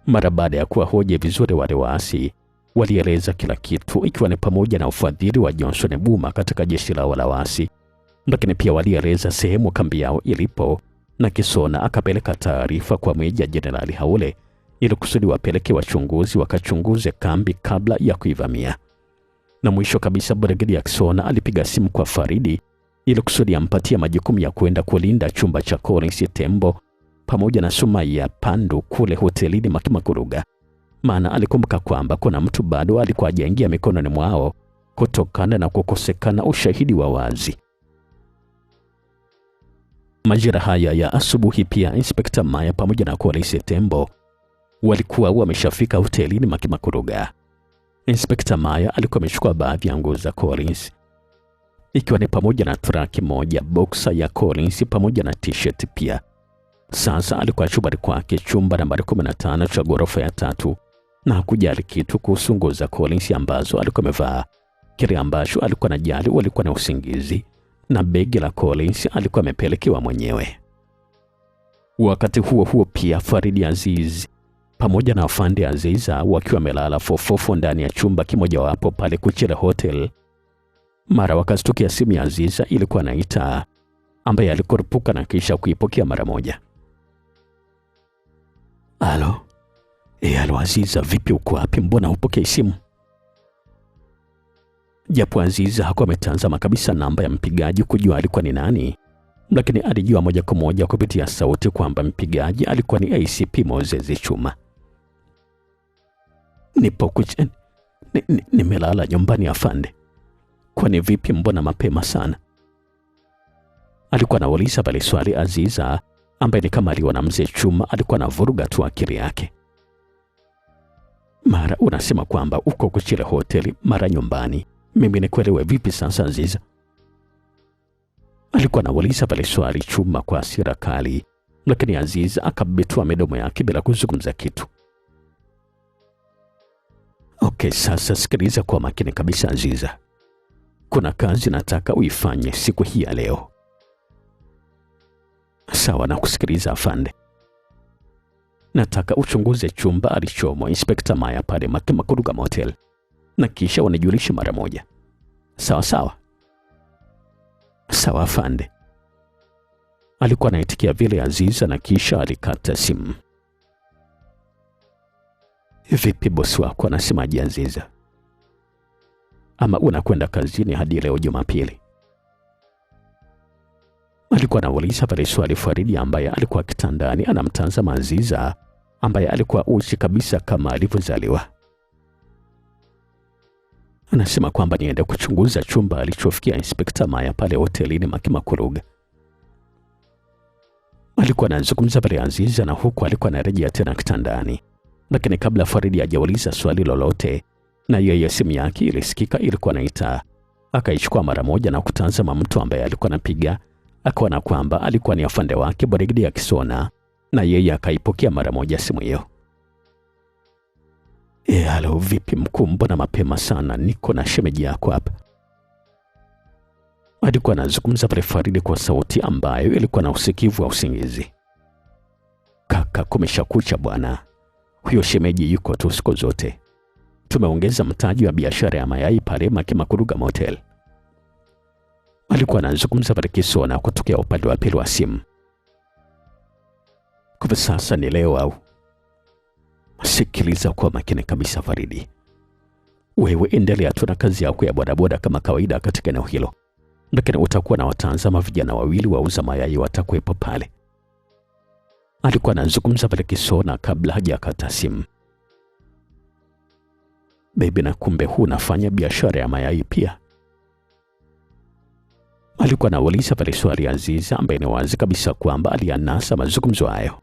Mara baada ya kuwahoji vizuri wale waasi, walieleza kila kitu, ikiwa ni pamoja na ufadhili wa Johnson Buma katika jeshi lao la waasi. Lakini pia walieleza sehemu kambi yao ilipo, na Kisona akapeleka taarifa kwa Meja Jenerali Haule ili kusudi wapeleke wachunguzi wakachunguze kambi kabla ya kuivamia. Na mwisho kabisa Brigedia Kisona alipiga simu kwa Faridi ili kusudi ampatie majukumu ya kwenda kulinda chumba cha Collins Tembo pamoja na Sumaiya Pandu kule hotelini Makimakuruga, maana alikumbuka kwamba kuna mtu bado alikuwa hajaingia mikononi mwao kutokana na kukosekana ushahidi wa wazi. Majira haya ya asubuhi pia Inspekta Maya pamoja na Collins Tembo walikuwa wameshafika hotelini Makimakuruga. Inspekta Maya alikuwa amechukua baadhi ya nguo za Collins, ikiwa ni pamoja na traki moja, boxer ya Collins pamoja na t-shirt pia. Sasa alikuwa chumbani kwake, chumba nambari 15 cha ghorofa ya 3, na hakujali kitu kuhusu nguo za Collins ambazo alikuwa amevaa. Kile ambacho alikuwa anajali walikuwa na usingizi, na begi la Collins alikuwa amepelekewa mwenyewe. Wakati huo huo pia Faridi Aziz pamoja na Afande Aziza wakiwa wamelala fofofo ndani ya chumba kimoja wapo pale Kuchira Hotel. Mara wakastukia simu ya Aziza ilikuwa naita, ambaye alikurupuka na kisha kuipokea mara moja. Alo? Alo Aziza, vipi, uko wapi? Mbona hupokei simu? Japo Aziza hakuwa ametazama kabisa namba ya mpigaji kujua alikuwa ni nani, lakini alijua moja kwa moja kupitia sauti kwamba mpigaji alikuwa ni ACP Moses Chuma. Nipo nimelala nyumbani afande. Kwani vipi, mbona mapema sana? Alikuwa anauliza pale swali Aziza, ambaye ni kama aliona mzee Chuma alikuwa anavuruga tu akili yake. Mara unasema kwamba uko Kuchira hoteli, mara nyumbani. Mimi nikuelewe vipi sasa Aziza? Alikuwa anauliza pale swali Chuma kwa hasira kali, lakini Aziza akabitua midomo yake bila kuzungumza kitu. Okay, sasa sikiliza kwa makini kabisa Aziza. Kuna kazi nataka uifanye siku hii ya leo. Sawa, na kusikiliza afande. Nataka uchunguze chumba alichomo Inspekta Maya pale Makimakuruga Motel, na kisha wanijulishe mara moja. Sawa sawa? Sawa afande. Alikuwa anaitikia vile Aziza na kisha alikata simu. Vipi bosi wako anasemaje Aziza? Ama unakwenda kazini hadi leo Jumapili? Alikuwa anauliza pale swali Faridi, ambaye alikuwa kitandani anamtazama Aziza ambaye alikuwa uchi kabisa kama alivyozaliwa. Anasema kwamba niende kuchunguza chumba alichofikia Inspekta Maya pale hotelini Makimakuruga. Alikuwa anazungumza pale Aziza na huku alikuwa anarejea tena kitandani. Lakini kabla Faridi hajauliza swali lolote, na yeye simu yake ilisikika ilikuwa naita. Akaichukua mara moja na kutazama mtu ambaye alikuwa anapiga, akaona kwamba alikuwa ni afande wake Brigedia Kisona, na yeye akaipokea mara moja simu hiyo. Halo, vipi mkuu, mbona mapema sana? Niko na shemeji yako hapa. Alikuwa anazungumza pale Faridi kwa sauti ambayo ilikuwa na usikivu wa usingizi. Kaka, kumeshakucha bwana. Huyo shemeji yuko tu siku zote. Tumeongeza mtaji wa biashara ya mayai pale Makimakuruga Motel. Alikuwa anazungumza pale Kisona kutokea upande wa pili wa simu. Kwa sasa ni leo au? Sikiliza kwa makini kabisa Faridi. Wewe endelea tu na kazi yako ya bodaboda kama kawaida katika eneo hilo. Lakini utakuwa na watazama vijana wawili wauza mayai watakuwepo pale. Alikuwa anazungumza pale Kisona kabla hajakata simu. Baby, na kumbe huu unafanya biashara ya mayai pia? Alikuwa anauliza pale swali Aziza, ambaye ni wazi kabisa kwamba alianasa mazungumzo hayo.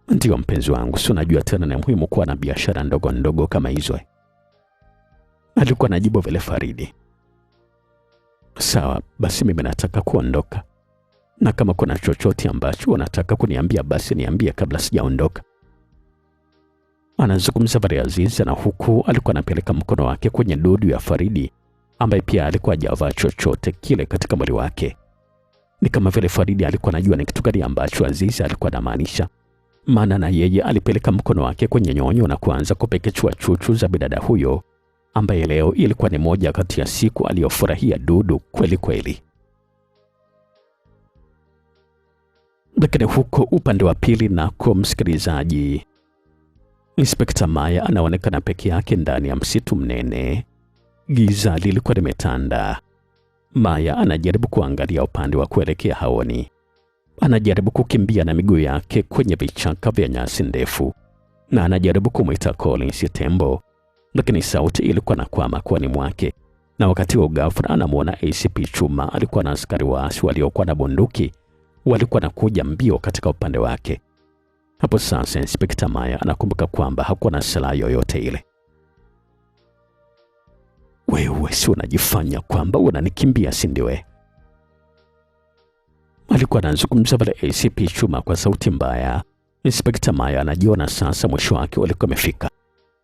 Ndio mpenzi wangu, si unajua tena ni muhimu kuwa na biashara ndogo ndogo kama hizo. Alikuwa anajibu vile Faridi. Sawa, basi mimi nataka kuondoka. Na kama kuna chochote ambacho unataka kuniambia basi niambie kabla sijaondoka. Anazungumza pale Aziza, na huku alikuwa anapeleka mkono wake kwenye dudu ya Faridi ambaye pia alikuwa hajavaa chochote kile katika mwili wake. Ni kama vile Faridi alikuwa anajua ni kitu gani ambacho Aziza alikuwa anamaanisha, maana na yeye alipeleka mkono wake kwenye nyonyo na kuanza kupekechua chuchu za bidada huyo ambaye leo ilikuwa ni moja kati ya siku aliyofurahia dudu kweli kweli. Lakini huko upande wa pili nako, msikilizaji, Inspekta Maya anaonekana peke yake ndani ya msitu mnene. Giza lilikuwa limetanda. Maya anajaribu kuangalia upande wa kuelekea haoni. Anajaribu kukimbia na miguu yake kwenye vichaka vya nyasi ndefu, na anajaribu kumwita Collins Tembo, lakini sauti ilikuwa nakwama kwani mwake. Na wakati wa ghafla anamwona ACP Chuma alikuwa na askari waasi waliokuwa na bunduki, walikuwa nakuja mbio katika upande wake. Hapo sasa Inspekta Maya anakumbuka kwamba hakuwa na silaha yoyote ile. Wewe si unajifanya kwamba unanikimbia, si ndiwe? Alikuwa anazungumza pale ACP Chuma kwa sauti mbaya. Inspekta Maya anajiona sasa mwisho wake ulikuwa umefika.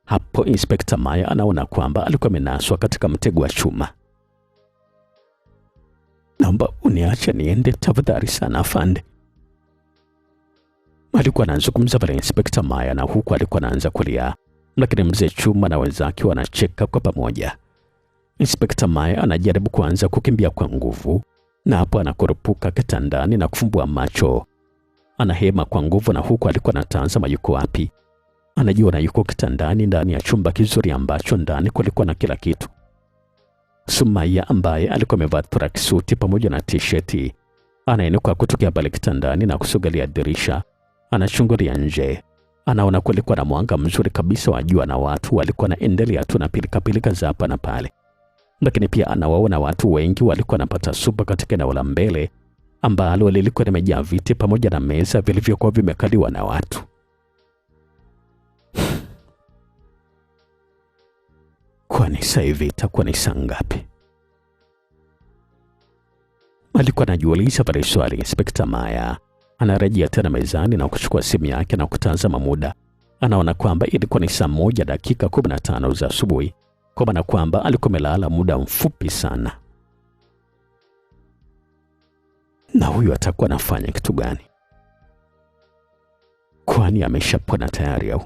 Hapo Inspekta Maya anaona kwamba alikuwa amenaswa katika mtego wa Chuma. Naomba uniache niende tafadhali sana afande. Alikuwa anazungumza pale Inspekta Maya, na huku alikuwa anaanza kulia, lakini mzee Chuma na wenzake wanacheka kwa pamoja. Inspekta Maya anajaribu kuanza kukimbia kwa nguvu, na hapo anakurupuka kitandani na kufumbua macho. Anahema kwa nguvu, na huku alikuwa anatazama yuko wapi. Anajiona yuko kitandani ndani ya chumba kizuri ambacho ndani kulikuwa na kila kitu. Sumaya ambaye alikuwa amevaa tracksuit pamoja na t-shirt anainuka kutokea pale kitandani na kusogelea dirisha. Anachungulia nje. Anaona kulikuwa na mwanga mzuri kabisa wa jua, na watu walikuwa naendelea tu na pilika za hapa na pale. Lakini pia anawaona watu wengi walikuwa wanapata supa katika eneo la mbele ambalo lilikuwa limejaa viti pamoja na meza vilivyokuwa vimekaliwa na watu. Kwani sasa hivi itakuwa ni saa ngapi? Alikuwa anajiuliza pale swali. Inspekta Maya anarejea tena mezani na kuchukua simu yake na kutazama muda. Anaona kwamba ilikuwa ni saa 1:15 za asubuhi, kwa maana kwamba alikuwa amelala muda mfupi sana. Na huyu atakuwa anafanya kitu gani? Kwani ameshapona tayari au?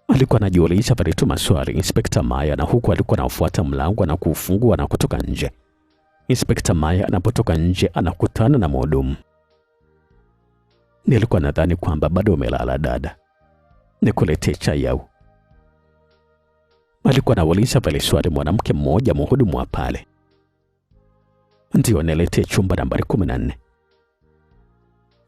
Alikuwa anajiuliza pale tu maswali Inspekta Maya, na huku alikuwa anafuata mlango na kufungua na kutoka nje. Inspekta Maya anapotoka nje anakutana na mhudumu. Nilikuwa nadhani kwamba bado umelala dada, nikuletee chai au? Alikuwa anauliza pale swali mwanamke mmoja mhudumu wa pale. Ndio, niletee chumba nambari 14.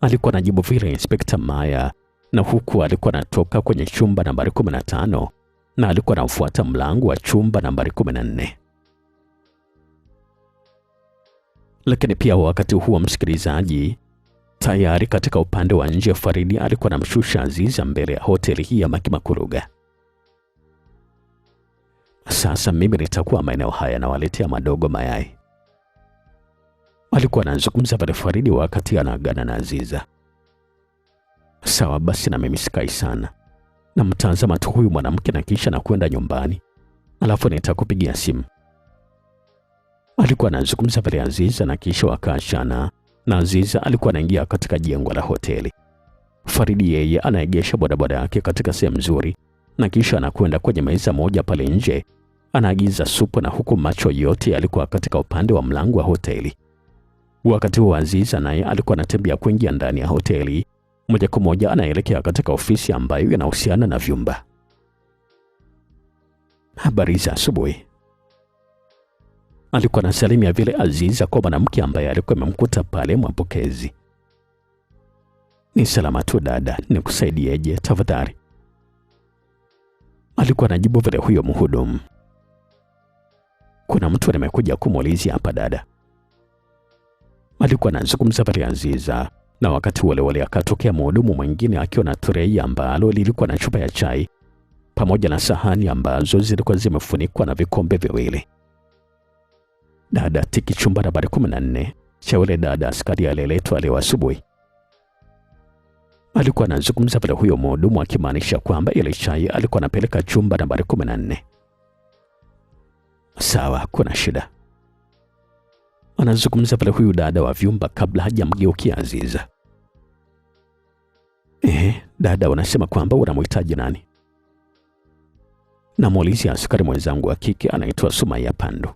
Alikuwa anajibu vile Inspekta Maya, na huku alikuwa anatoka kwenye chumba nambari 15 na alikuwa anafuata mlango wa chumba nambari 14. Lakini pia wakati huo, msikilizaji, tayari katika upande wa nje Faridi alikuwa anamshusha Aziza mbele ya hoteli hii ya Makimakuruga. Sasa mimi nitakuwa maeneo haya na waletea madogo mayai. Alikuwa anazungumza pale Faridi wakati anaagana na Aziza. Sawa basi, na mimi sikai sana. Na mtazama tu huyu mwanamke na kisha na kwenda nyumbani. Alafu nitakupigia simu. Alikuwa anazungumza pale Aziza na kisha wakaachana, na Aziza alikuwa anaingia katika jengo la hoteli. Faridi yeye anaegesha bodaboda yake katika sehemu nzuri, na kisha anakwenda kwenye meza moja pale nje. Anaagiza supu, na huku macho yote yalikuwa katika upande wa mlango wa hoteli. Wakati huo Aziza naye alikuwa anatembea kuingia ndani ya hoteli. Moja kwa moja anaelekea katika ofisi ambayo inahusiana na vyumba. Habari za asubuhi. Alikuwa anasalimia vile Aziza kwa mwanamke ambaye alikuwa amemkuta pale mapokezi. Ni salama tu dada, nikusaidieje tafadhali? Alikuwa anajibu vile huyo mhudumu. Kuna mtu nimekuja kumuulizia hapa dada. Alikuwa anazungumza pale Aziza, na wakati ule akatokea mhudumu mwingine akiwa na trei ambalo lilikuwa na chupa ya chai pamoja na sahani ambazo zilikuwa zimefunikwa na vikombe viwili. Dada, tiki chumba nambari 14 cha ule dada askari aliyeletwa leo asubuhi. Alikuwa anazungumza pale huyo mhudumu, akimaanisha kwamba ile chai alikuwa anapeleka chumba nambari 14. Sawa, kuna shida, anazungumza pale huyu dada wa vyumba kabla hajamgeukia Aziza. Dada, unasema kwamba unamhitaji nani? Namuulizia askari mwenzangu wa kike anaitwa Sumaya Pandu.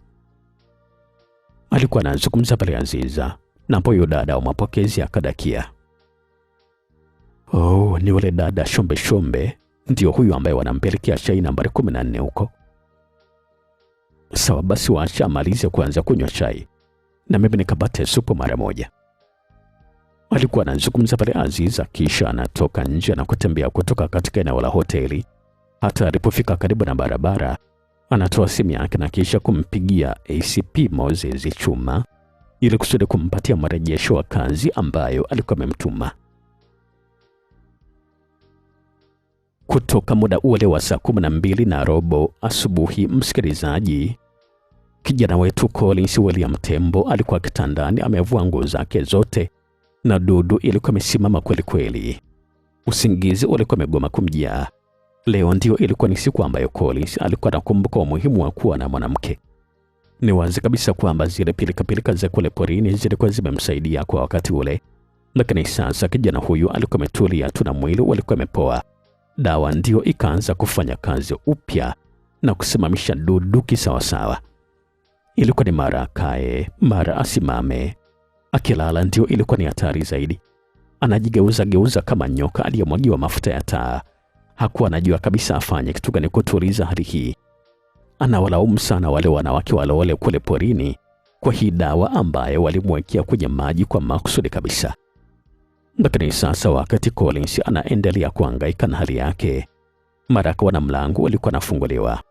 Alikuwa anazungumza pale Aziza, na huyo dada wa mapokezi akadakia. Oh, ni yule dada Shombe Shombe, ndio huyu ambaye wanampelekea chai nambari 14 huko. Sawa basi, waacha amalize kuanza kunywa chai na mimi nikapate supu mara moja. Alikuwa anazungumza pale Aziza, kisha anatoka nje na kutembea kutoka katika eneo la hoteli. Hata alipofika karibu na barabara, anatoa simu yake na kisha kumpigia ACP Moses Chuma ili kusudi kumpatia marejesho wa kazi ambayo alikuwa amemtuma. Kutoka muda ule wa saa 12:15 asubuhi, msikilizaji, kijana wetu Collins William Tembo alikuwa kitandani amevua nguo zake zote na dudu ilikuwa imesimama kweli kweli. Usingizi ulikuwa umegoma kumjia. Leo ndio ilikuwa ni siku ambayo Collins alikuwa anakumbuka umuhimu wa kuwa na mwanamke. Ni wazi kabisa kwamba zile pilika za kule porini zilikuwa zimemsaidia kwa wakati ule, lakini sasa kijana huyu alikuwa ametulia tu na mwili ulikuwa umepoa. Dawa ndio ikaanza kufanya kazi upya na kusimamisha dudu kisawasawa. Ilikuwa ni mara akae, mara asimame. Akilala ndio ilikuwa ni hatari zaidi. Anajigeuza kama nyoka aliyemwagiwa mafuta ya taa. Hakuwa anajua kabisa afanye kitu gani kutuliza hali hii. Anawalaumu sana wale wanawake walole kule porini kwa hii dawa ambayo walimwekea kwenye maji kwa makusudi kabisa. Lakini sasa wakati Collins anaendelea kuhangaika na hali yake, mara akaona mlango ulikuwa unafunguliwa.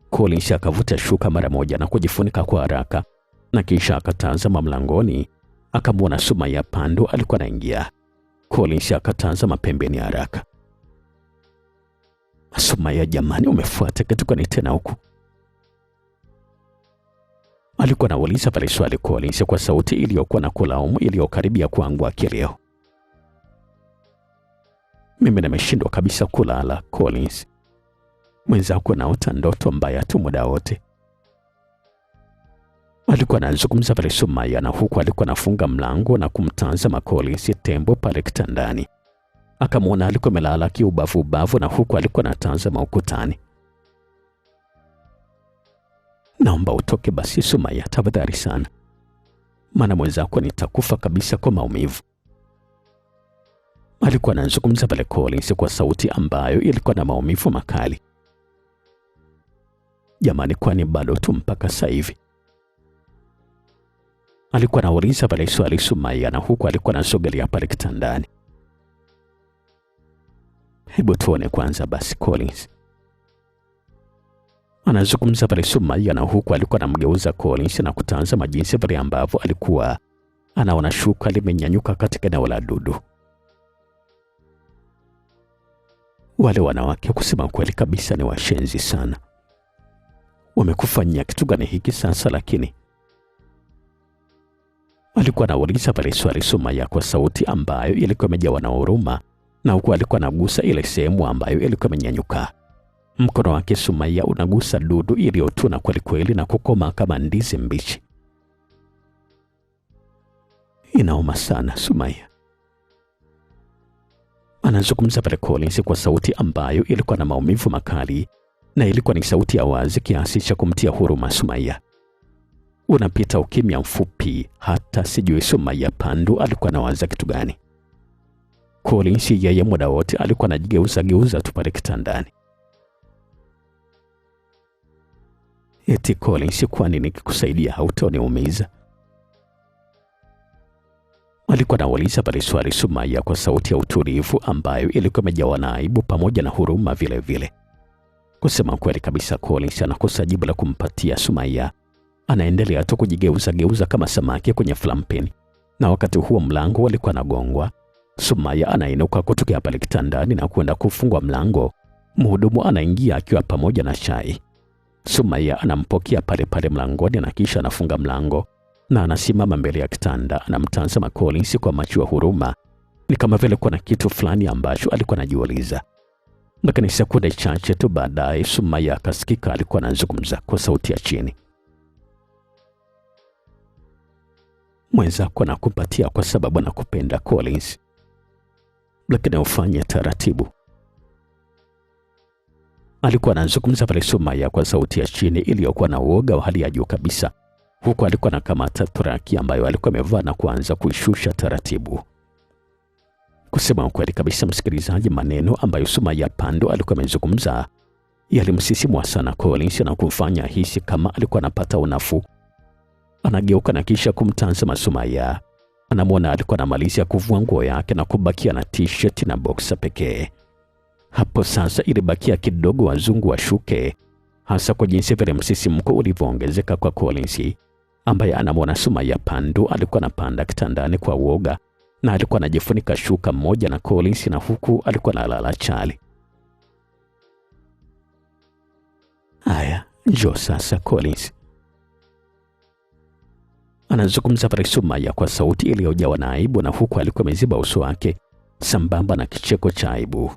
Collins akavuta shuka mara moja na kujifunika kwa haraka, na kisha akatazama mlangoni, akamwona Sumaya Pandu alikuwa anaingia. Collins akatazama pembeni haraka. Sumaya, jamani, umefuata kitu gani tena huku? Alikuwa anauliza pale swali Collins kwa sauti iliyokuwa na kulaumu iliyokaribia kuangua kilio. Mimi nimeshindwa kabisa kulala, Collins. Mwenzako naota ndoto mbaya tu muda wote. Alikuwa anazungumza pale Sumaya, na huku alikuwa anafunga mlango na kumtazama Collins Tembo pale kitandani. Akamwona alikuwa amelala kiubavu na huku alikuwa anatazama ukutani. Naomba utoke basi Sumaya, tafadhali sana, maana mwenzako nitakufa kabisa kwa maumivu. Alikuwa anazungumza pale Collins kwa sauti ambayo ilikuwa na maumivu makali. Jamani, kwani bado tu mpaka sasa hivi? Alikuwa anauliza pale swali Sumaya, na huku alikuwa anasogelea pale kitandani. Hebu tuone kwanza basi Collins. Anazungumza pale Sumaya, na huku alikuwa anamgeuza Collins na kutazama jinsi pale ambavyo alikuwa anaona shuka limenyanyuka katika eneo la dudu. Wale wanawake kusema kweli kabisa ni washenzi sana. Wamekufanyia kitu gani hiki sasa? Lakini alikuwa anauliza pale swali Sumaya kwa sauti ambayo ilikuwa imejawa na huruma, na huku alikuwa anagusa ile sehemu ambayo ilikuwa imenyanyuka. Mkono wake Sumaya unagusa dudu iliyotuna kweli kweli na kukoma kama ndizi mbichi. Inauma sana Sumaya. Anazungumza pale Collins kwa sauti ambayo ilikuwa na maumivu makali, na ilikuwa ni sauti ya wazi kiasi cha kumtia huruma Sumaya. Unapita ukimya mfupi, hata sijui Sumaya Pandu alikuwa anawaza kitu gani. Collins yeye muda wote alikuwa anajigeuza tu pale kitandani. Eti Collins, kwani nikikusaidia hautaniumiza? Alikuwa anauliza pale swali Sumaya kwa sauti ya utulivu ambayo ilikuwa imejawa na aibu pamoja na huruma vile vile. Kusema kweli kabisa, Collins anakosa jibu la kumpatia Sumaya. Anaendelea tu kujigeuza kama samaki kwenye flampeni. Na wakati huo mlango ulikuwa unagongwa. Sumaya anainuka kutoka pale kitandani na kwenda kufungua mlango. Mhudumu anaingia akiwa pamoja na chai. Sumaya anampokea pale mlangoni na kisha anafunga mlango, na anasimama mbele ya kitanda, anamtazama Collins kwa macho ya huruma, Ni kama vile kuna kitu fulani ambacho alikuwa anajiuliza. Lakini sekunde chache tu baadaye Sumaya akasikika alikuwa anazungumza kwa sauti ya chini. Mwenzako nakupatia kwa sababu nakupenda Collins, lakini ufanye taratibu. Alikuwa anazungumza pale Sumaya kwa sauti ya chini iliyokuwa na uoga wa hali ya juu kabisa, huku alikuwa anakamata traki ambayo alikuwa amevaa na kuanza kuishusha taratibu. Kusema ukweli kabisa, msikilizaji, maneno ambayo Sumaya Pando alikuwa amezungumza yalimsisimua sana Collins na kumfanya hisi kama alikuwa anapata unafuu. Anageuka na kisha kumtazama Sumaya. Anamwona alikuwa anamalizia kuvua nguo yake na kubakia na t-shirt na boxer pekee. Hapo sasa ilibakia kidogo wazungu washuke, hasa kwa jinsi vile msisimko ulivyoongezeka kwa Collins, ambaye anamwona Sumaya Pando alikuwa anapanda kitandani kwa uoga na alikuwa anajifunika shuka moja na Collins, na huku alikuwa analala chali. Haya, njoo sasa Collins, anazungumza pale Sumaya kwa sauti iliyojawa na aibu, na huku alikuwa ameziba uso wake sambamba na kicheko cha aibu.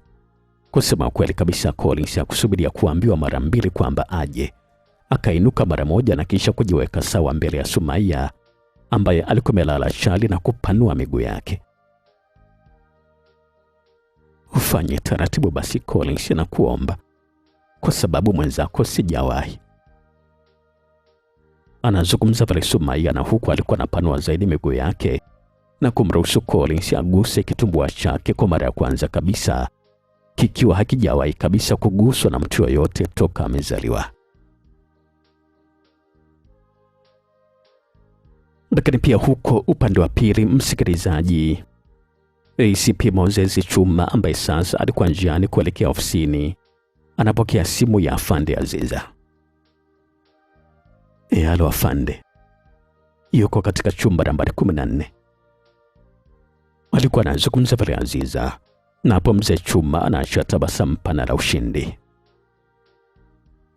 Kusema kweli kabisa, Collins hakusubiria kuambiwa mara mbili kwamba aje. Akainuka mara moja na kisha kujiweka sawa mbele ya Sumaya ambaye alikuwa amelala chali na kupanua miguu yake. Ufanye taratibu basi Collins, na kuomba, kwa sababu mwenzako sijawahi. Anazungumza pale Sumaya, na huku alikuwa anapanua zaidi miguu yake na kumruhusu Collins aguse kitumbua chake kwa mara ya kwanza kabisa, kikiwa hakijawahi kabisa kuguswa na mtu yoyote toka amezaliwa. Lakini pia huko upande wa pili, msikilizaji, ACP Moses Chuma ambaye sasa alikuwa njiani kuelekea ofisini anapokea simu ya Afande Aziza. Halo Afande. Yuko katika chumba nambari 14. Alikuwa anazungumza pale Aziza, na hapo mzee Chuma anaacha tabasamu pana la ushindi.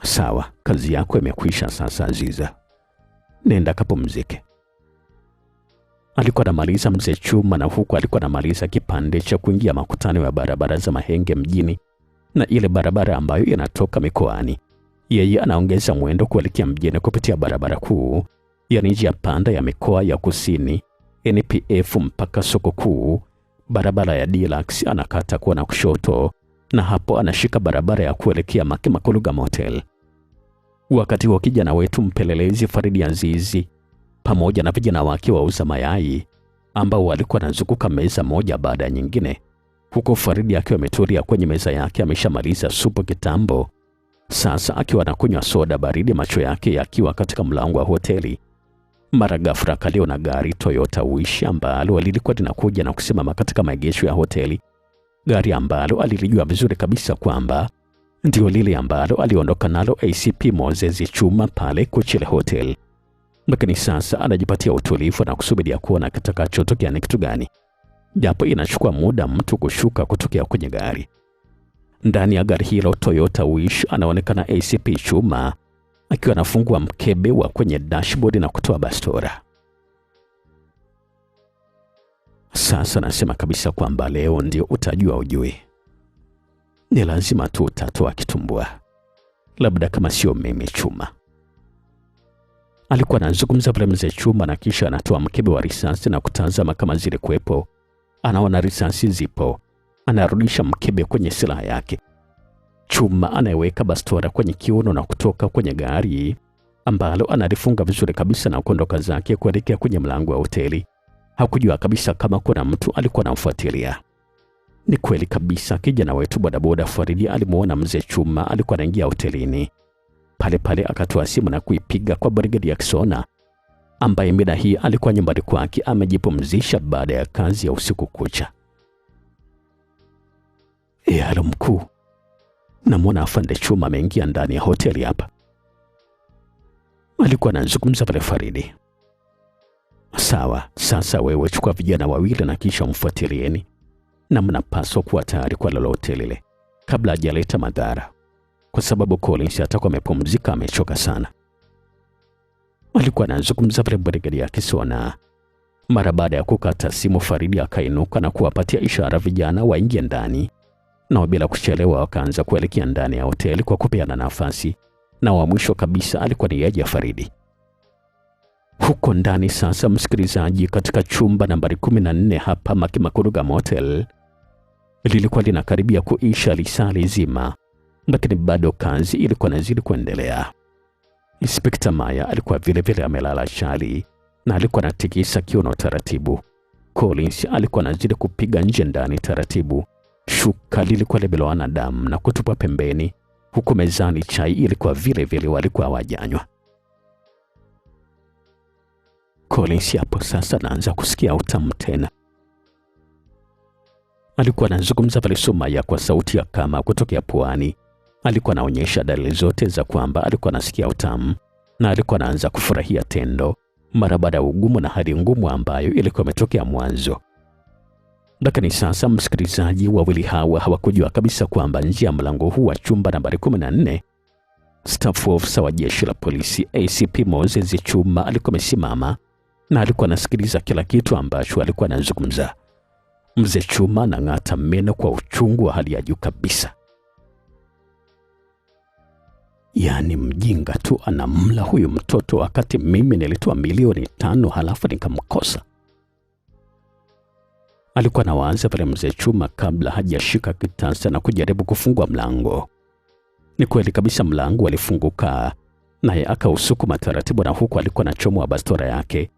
Sawa, kazi yako imekwisha sasa Aziza, nenda kapumzike. Alikuwa anamaliza mzee Chuma, na huku alikuwa anamaliza kipande cha kuingia makutano ya barabara za Mahenge mjini na ile barabara ambayo inatoka mikoani. Yeye anaongeza mwendo kuelekea mjini kupitia barabara kuu, yani njia panda ya mikoa ya kusini NPF mpaka soko kuu. Barabara ya Deluxe anakata kuona kushoto, na hapo anashika barabara ya kuelekea Makuluga Motel. Wakati wa kijana wetu mpelelezi Faridi Azizi pamoja na vijana wake wauza mayai ambao walikuwa wanazunguka meza moja baada ya nyingine, huko Faridi akiwa ametulia kwenye meza yake ameshamaliza supu kitambo, sasa akiwa anakunywa soda baridi, macho yake yakiwa katika mlango wa hoteli. Mara ghafla akaliona gari Toyota Wish ambalo lilikuwa linakuja na kusimama katika maegesho ya hoteli, gari ambalo alilijua vizuri kabisa kwamba ndio lile ambalo aliondoka nalo ACP Moses Chuma pale Kuchile Hotel. Lakini sasa anajipatia utulivu na kusubiria kuona kitakachotokea ni kitu gani, japo inachukua muda mtu kushuka kutokea kwenye gari. Ndani ya gari hilo Toyota Wish anaonekana ACP Chuma akiwa anafungua mkebe wa kwenye dashboard na kutoa bastora. Sasa nasema kabisa kwamba leo ndio utajua ujui. Ni lazima tu utatoa kitumbua, labda kama sio mimi Chuma. Alikuwa anazungumza pale mzee Chuma, na kisha anatoa mkebe wa risasi na kutazama kama zile kuepo. Anaona risasi zipo, anarudisha mkebe kwenye silaha yake. Chuma anaweka bastora kwenye kiuno na kutoka kwenye gari ambalo analifunga vizuri kabisa na kuondoka zake kuelekea kwenye mlango wa hoteli. Hakujua kabisa kama kuna mtu alikuwa anamfuatilia. Ni kweli kabisa, kijana wetu bodaboda Faridi alimuona mzee Chuma alikuwa anaingia hotelini. Pale pale akatoa simu na kuipiga kwa Brigadier Kisona ambaye mida hii alikuwa nyumbani kwake amejipumzisha baada ya kazi ya usiku kucha. Halo mkuu, namwona Afande Chuma ameingia ndani ya hoteli hapa. Alikuwa anazungumza pale Faridi. Sawa, sasa wewe chukua vijana wawili na kisha mfuatilieni, na mnapaswa kuwa tayari kwa lolote lile kabla hajaleta madhara, kwa sababu Collins atakuwa amepumzika, amechoka sana. Alikuwa anazungumza pale Brigadier Kisona. Mara baada ya kukata simu, Faridi akainuka na kuwapatia ishara vijana waingie ndani, na bila kuchelewa wakaanza kuelekea ndani ya hoteli kwa kupeana nafasi, na wa mwisho kabisa alikuwa ni yeye Faridi. Huko ndani sasa, msikilizaji, katika chumba nambari 14 hapa Makimakuruga Motel, lilikuwa linakaribia kuisha lisali zima, lakini bado kazi ilikuwa inazidi kuendelea. Inspekta Maya alikuwa vile amelala chali na alikuwa anatikisa kiuno taratibu. Collins alikuwa anazidi kupiga nje ndani taratibu. Shuka lilikuwa limelowana damu na kutupa pembeni, huku mezani chai ilikuwa vile walikuwa hawajanywa. Collins hapo sasa anaanza kusikia utamu tena. Alikuwa anazungumza pale Sumaya kwa sauti ya kama kutokea puani. Alikuwa anaonyesha dalili zote za kwamba alikuwa anasikia utamu na alikuwa anaanza kufurahia tendo mara baada ya ugumu na hali ngumu ambayo ilikuwa imetokea mwanzo. Lakini sasa, msikilizaji, wawili hawa hawakujua kabisa kwamba nje ya mlango huu wa chumba nambari 14, staff officer wa jeshi la polisi ACP Moses Chuma alikuwa amesimama na alikuwa anasikiliza kila kitu ambacho alikuwa anazungumza. Mzee Chuma anang'ata meno kwa uchungu wa hali ya juu kabisa. Yaani mjinga tu anamla huyu mtoto wakati mimi nilitoa milioni 5 halafu nikamkosa. Alikuwa anawaanza pale Mzee Chuma kabla hajashika kitasa na kujaribu kufungua mlango. Ni kweli kabisa mlango alifunguka, naye akausukuma taratibu, na huku alikuwa anachomwa bastola yake.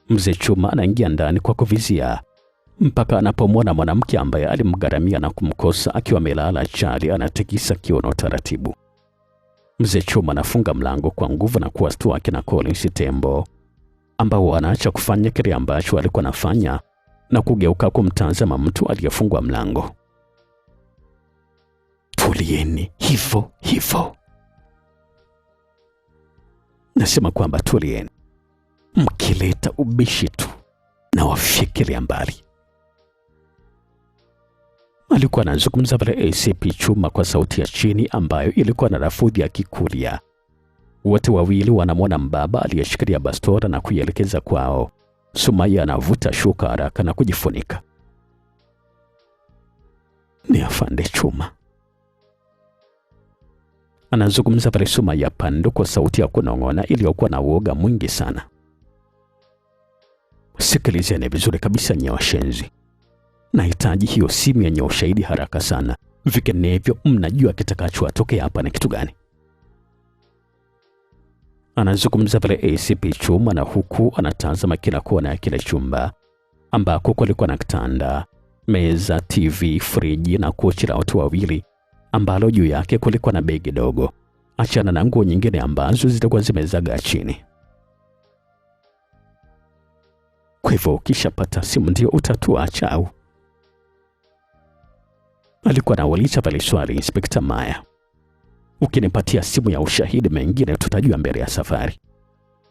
Mzee Chuma anaingia ndani kwa kuvizia mpaka anapomwona mwanamke ambaye alimgaramia na kumkosa akiwa amelala chali anatikisa kiuno taratibu. Mzee Chuma anafunga mlango kwa nguvu na kuwastua akina Collins Tembo, ambao wanaacha kufanya kile ambacho alikuwa anafanya na kugeuka kumtazama mtu aliyefungwa mlango. Tulieni hivyo. Nasema kwamba tulieni. Mkileta ubishi tu na wafyekelea mbali. Alikuwa anazungumza pale ACP Chuma kwa sauti ya chini ambayo ilikuwa na rafudhi ya Kikuria. Wote wawili wanamwona mbaba aliyeshikilia bastola na kuielekeza kwao. Sumaya anavuta shuka haraka na kujifunika. Ni afande Chuma, anazungumza pale Sumaya Pandu kwa sauti ya kunong'ona iliyokuwa na uoga mwingi sana. Sikilizeni vizuri kabisa nye washenzi. Nahitaji hiyo simu yenye ushahidi haraka sana. Vinginevyo mnajua kitakachotokea hapa ni kitu gani. Anazungumza pale ACP Chuma na huku anatazama kila kona ya kile chumba ambako kulikuwa na kitanda, meza, TV, friji na kochi la watu wawili ambalo juu yake kulikuwa na begi dogo, achana na nguo nyingine ambazo zilikuwa zimezaga chini. Kwa hivyo ukishapata simu ndio utatuacha au? Alikuwa anauliza pale swali Inspekta Maya. Ukinipatia simu ya ushahidi mengine tutajua mbele ya safari,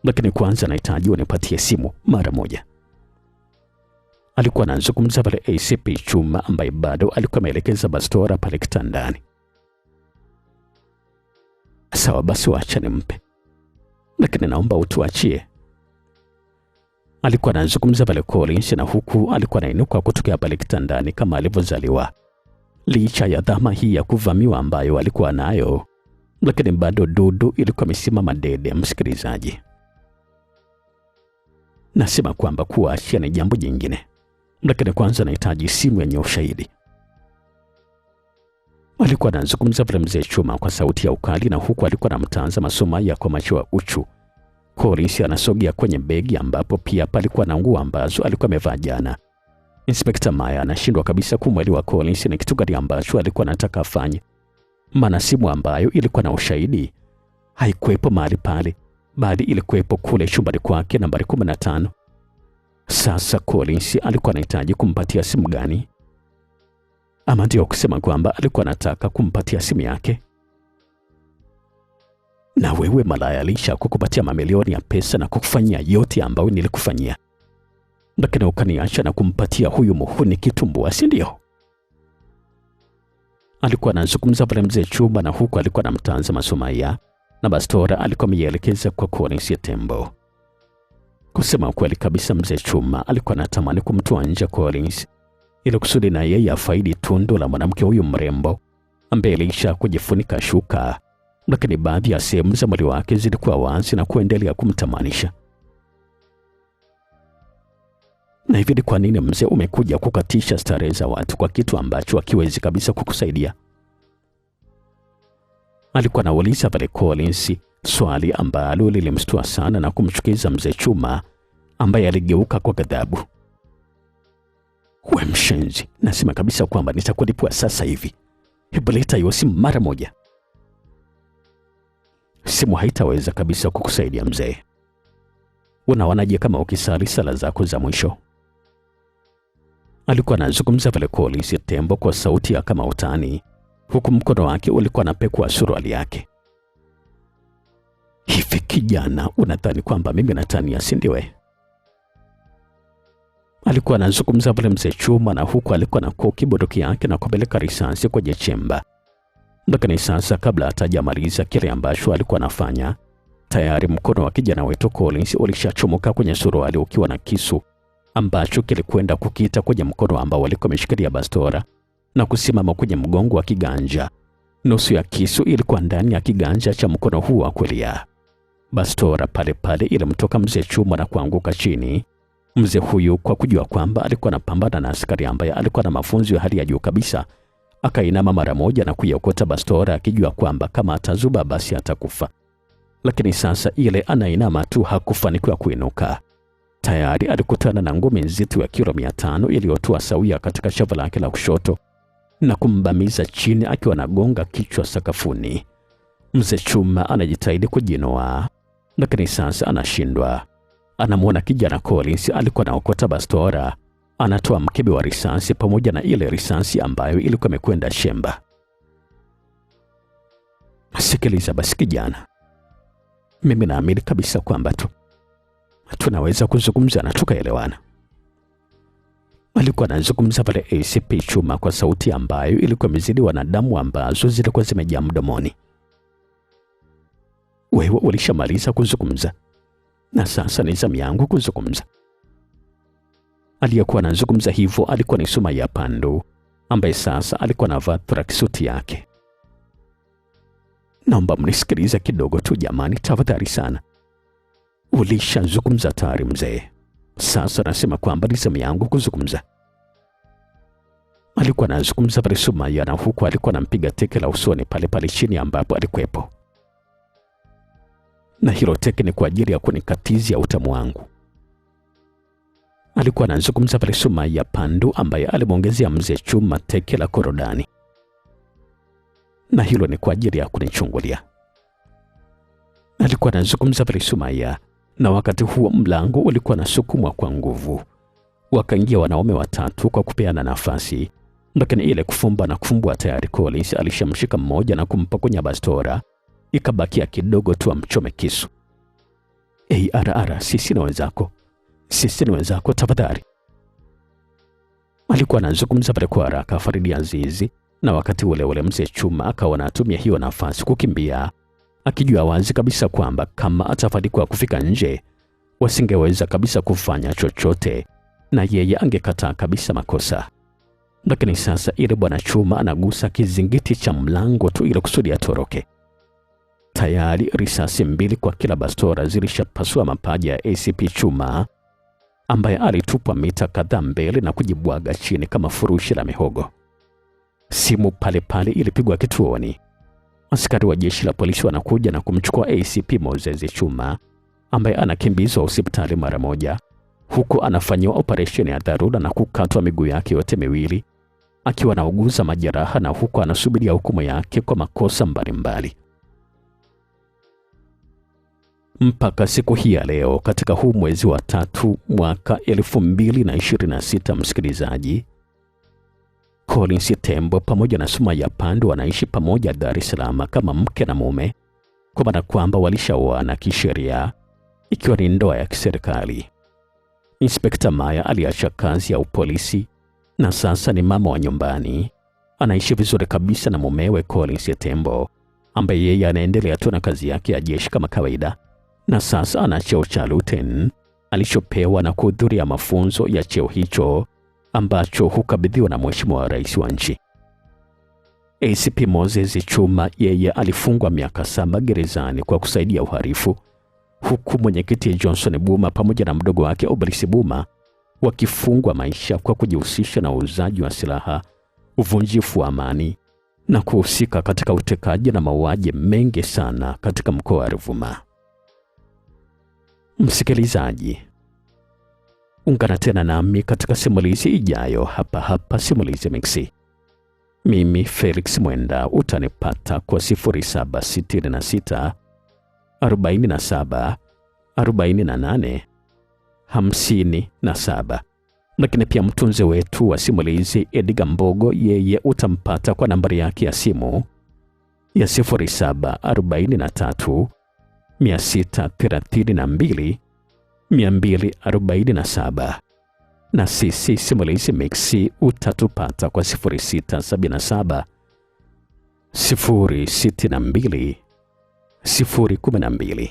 lakini kwanza nahitaji unipatie simu mara moja. Alikuwa anazungumza pale ACP Chuma ambaye bado alikuwa ameelekeza bastola pale kitandani. Sawa basi, wacha nimpe, lakini naomba utuachie. Alikuwa anazungumza pale Collins na huku alikuwa anainuka kutoka pale kitandani kama alivyozaliwa. Licha ya dhama hii ya kuvamiwa ambayo alikuwa nayo, lakini bado Dudu ilikuwa imesimama dede. Msikilizaji, nasema kwamba kuachia ni jambo jingine, lakini kwanza nahitaji simu yenye ushahidi. Alikuwa anazungumza pale Mzee Chuma kwa sauti ya ukali na huku alikuwa anamtazama Sumaya kwa macho ya uchu. Collins anasogea kwenye begi ambapo pia palikuwa na nguo ambazo alikuwa amevaa jana. Inspekta Maya anashindwa kabisa kumwelewa Collins ni kitu gani ambacho alikuwa anataka afanye. Maana simu ambayo ilikuwa na ushahidi haikuwepo mahali pale, bali ilikuwepo kule chumbani kwake nambari 15. Sasa Collins alikuwa anahitaji kumpatia simu gani? Ama ndio kusema kwamba alikuwa anataka kumpatia simu yake? Na wewe malaya, alisha kukupatia mamilioni ya pesa na kukufanyia yote ambayo nilikufanyia, lakini ukaniacha na kumpatia huyu muhuni kitumbua, si ndio? Alikuwa anazungumza pale Mzee Chuma na huku alikuwa anamtazama Sumaya na bastola alikuwa ameelekeza kwa Collins Tembo. Kusema kweli kabisa, mzee Chuma alikuwa anatamani kumtoa nje Collins ili kusudi na yeye afaidi tundu la mwanamke huyu mrembo ambaye alisha kujifunika shuka, lakini baadhi ya sehemu za mwili wake zilikuwa wazi na kuendelea kumtamanisha. Na hivi kwa nini mzee umekuja kukatisha starehe za watu kwa kitu ambacho hakiwezi kabisa kukusaidia? Alikuwa anauliza pale Collins, swali ambalo lilimshtua sana na kumchukiza mzee Chuma ambaye aligeuka kwa ghadhabu. We mshenzi, nasema kabisa kwamba nitakulipua sasa hivi. Hebu leta hiyo simu mara moja. Simu haitaweza kabisa kukusaidia mzee. Unaonaje kama ukisali sala zako za mwisho? Alikuwa anazungumza pale Collins Tembo kwa sauti ya kama utani, huku mkono wake ulikuwa unapekua suruali yake. Hivi kijana, unadhani kwamba mimi natania, si ndio? Alikuwa anazungumza pale mzee Chuma, na huku alikuwa na koki bunduki yake na kupeleka risasi kwenye chemba. Lakini sasa, kabla hatajamaliza kile ambacho alikuwa anafanya, tayari mkono wa kijana wetu Collins ulishachomoka kwenye suruali ukiwa na kisu ambacho kilikwenda kukita kwenye mkono ambao alikuwa ameshikilia bastora na kusimama kwenye mgongo wa kiganja. Nusu ya kisu ilikuwa ndani ya kiganja cha mkono huo wa kulia. Bastora pale pale ilimtoka mzee Chuma na kuanguka chini. Mzee huyu, kwa kujua kwamba alikuwa anapambana na askari ambaye alikuwa na mafunzo ya hali ya juu kabisa, akainama mara moja na kuiokota bastora akijua kwamba kama atazuba basi atakufa. Lakini sasa ile anainama tu hakufanikiwa kuinuka. Tayari alikutana na ngumi nzito ya kilo 500 iliyotua sawia katika shavu lake la kushoto na kumbamiza chini akiwa anagonga kichwa sakafuni. Mzee Chuma anajitahidi kujinoa, lakini sasa anashindwa. Anamwona kijana Collins alikuwa anaokota bastora, anatoa mkebe wa risasi pamoja na ile risasi ambayo ilikuwa imekwenda shemba. Sikiliza basi kijana, mimi naamini kabisa kwamba tunaweza kuzungumza na tukaelewana. Alikuwa anazungumza pale ACP Chuma kwa sauti ambayo ilikuwa imezidiwa na damu ambazo zilikuwa zimejaa mdomoni. Wewe ulishamaliza kuzungumza na sasa ni zamu yangu kuzungumza. Aliyekuwa anazungumza hivyo alikuwa ni Sumaya Pandu ambaye sasa alikuwa anavaa tracksuit yake. Naomba mnisikilize kidogo tu jamani, tafadhali sana. Ulishazungumza tayari mzee. Sasa nasema kwamba ni zamu yangu kuzungumza. Alikuwa anazungumza pale Sumaya, na huku alikuwa anampiga teke la usoni pale pale chini ambapo alikuwepo. Na hilo teke ni kwa ajili ya kunikatizia utamu wangu. Alikuwa anazungumza pale Sumaya Pandu ambaye alimwongezea mzee Chuma teke la korodani. Na hilo ni kwa ajili ya kunichungulia. Alikuwa anazungumza pale Sumaya, na wakati huo mlango ulikuwa unasukumwa kwa nguvu. Wakaingia wanaume watatu kwa kupeana nafasi, lakini ile kufumba na kufumbua tayari Collins alishamshika mmoja na kumpa kwenye bastora. Ikabakia kidogo tu amchome kisu. Sisi ni wenzako tafadhali. Alikuwa anazungumza pale kwa haraka Faridi Azizi, na wakati ule ule mzee Chuma akawa anatumia hiyo nafasi kukimbia, akijua wazi kabisa kwamba kama atafanikiwa kufika nje wasingeweza kabisa kufanya chochote na yeye angekataa kabisa makosa. Lakini sasa ile bwana Chuma anagusa kizingiti cha mlango tu ili kusudi atoroke. Tayari risasi 2 kwa kila bastora zilishapasua mapaja ya ACP Chuma ambaye alitupwa mita kadhaa mbele na kujibwaga chini kama furushi la mihogo. Simu pale pale ilipigwa kituoni. Askari wa jeshi la polisi wanakuja na kumchukua ACP Moses Chuma ambaye anakimbizwa hospitali mara moja, huku anafanyiwa operesheni ya dharura na kukatwa miguu yake yote miwili akiwa anauguza majeraha, na huku anasubiria hukumu yake kwa makosa mbalimbali. Mpaka siku hii ya leo, katika huu mwezi wa 3 mwaka 2026, msikilizaji, Collins Tembo pamoja na Sumaya Pandu wanaishi pamoja Dar es Salaam kama mke na mume, kwa maana kwamba walishaoana kisheria ikiwa ni ndoa ya kiserikali. Inspekta Maya aliacha kazi ya upolisi na sasa ni mama wa nyumbani. Anaishi vizuri kabisa na mumewe Collins Tembo ambaye yeye anaendelea tu na kazi yake ya jeshi kama kawaida, na sasa ana cheo cha luteni alichopewa na kuhudhuria mafunzo ya cheo hicho ambacho hukabidhiwa na Mheshimiwa Rais wa nchi. ACP Moses Chuma yeye alifungwa miaka 7 gerezani kwa kusaidia uhalifu, huku mwenyekiti Johnson Buma pamoja na mdogo wake Obris Buma wakifungwa maisha kwa kujihusisha na uuzaji wa silaha, uvunjifu wa amani na kuhusika katika utekaji na mauaji mengi sana katika mkoa wa Ruvuma. Msikilizaji, ungana tena nami katika simulizi ijayo hapa Simulizi Mix. Mimi Felix Mwenda utanipata kwa 0766 47 48 57. Lakini pia mtunzi wetu wa simulizi Edgar Mbogo yeye utampata kwa nambari yake ya simu ya 0743 632 247. Na sisi Simulizi Mix utatupata kwa 0677 062 012.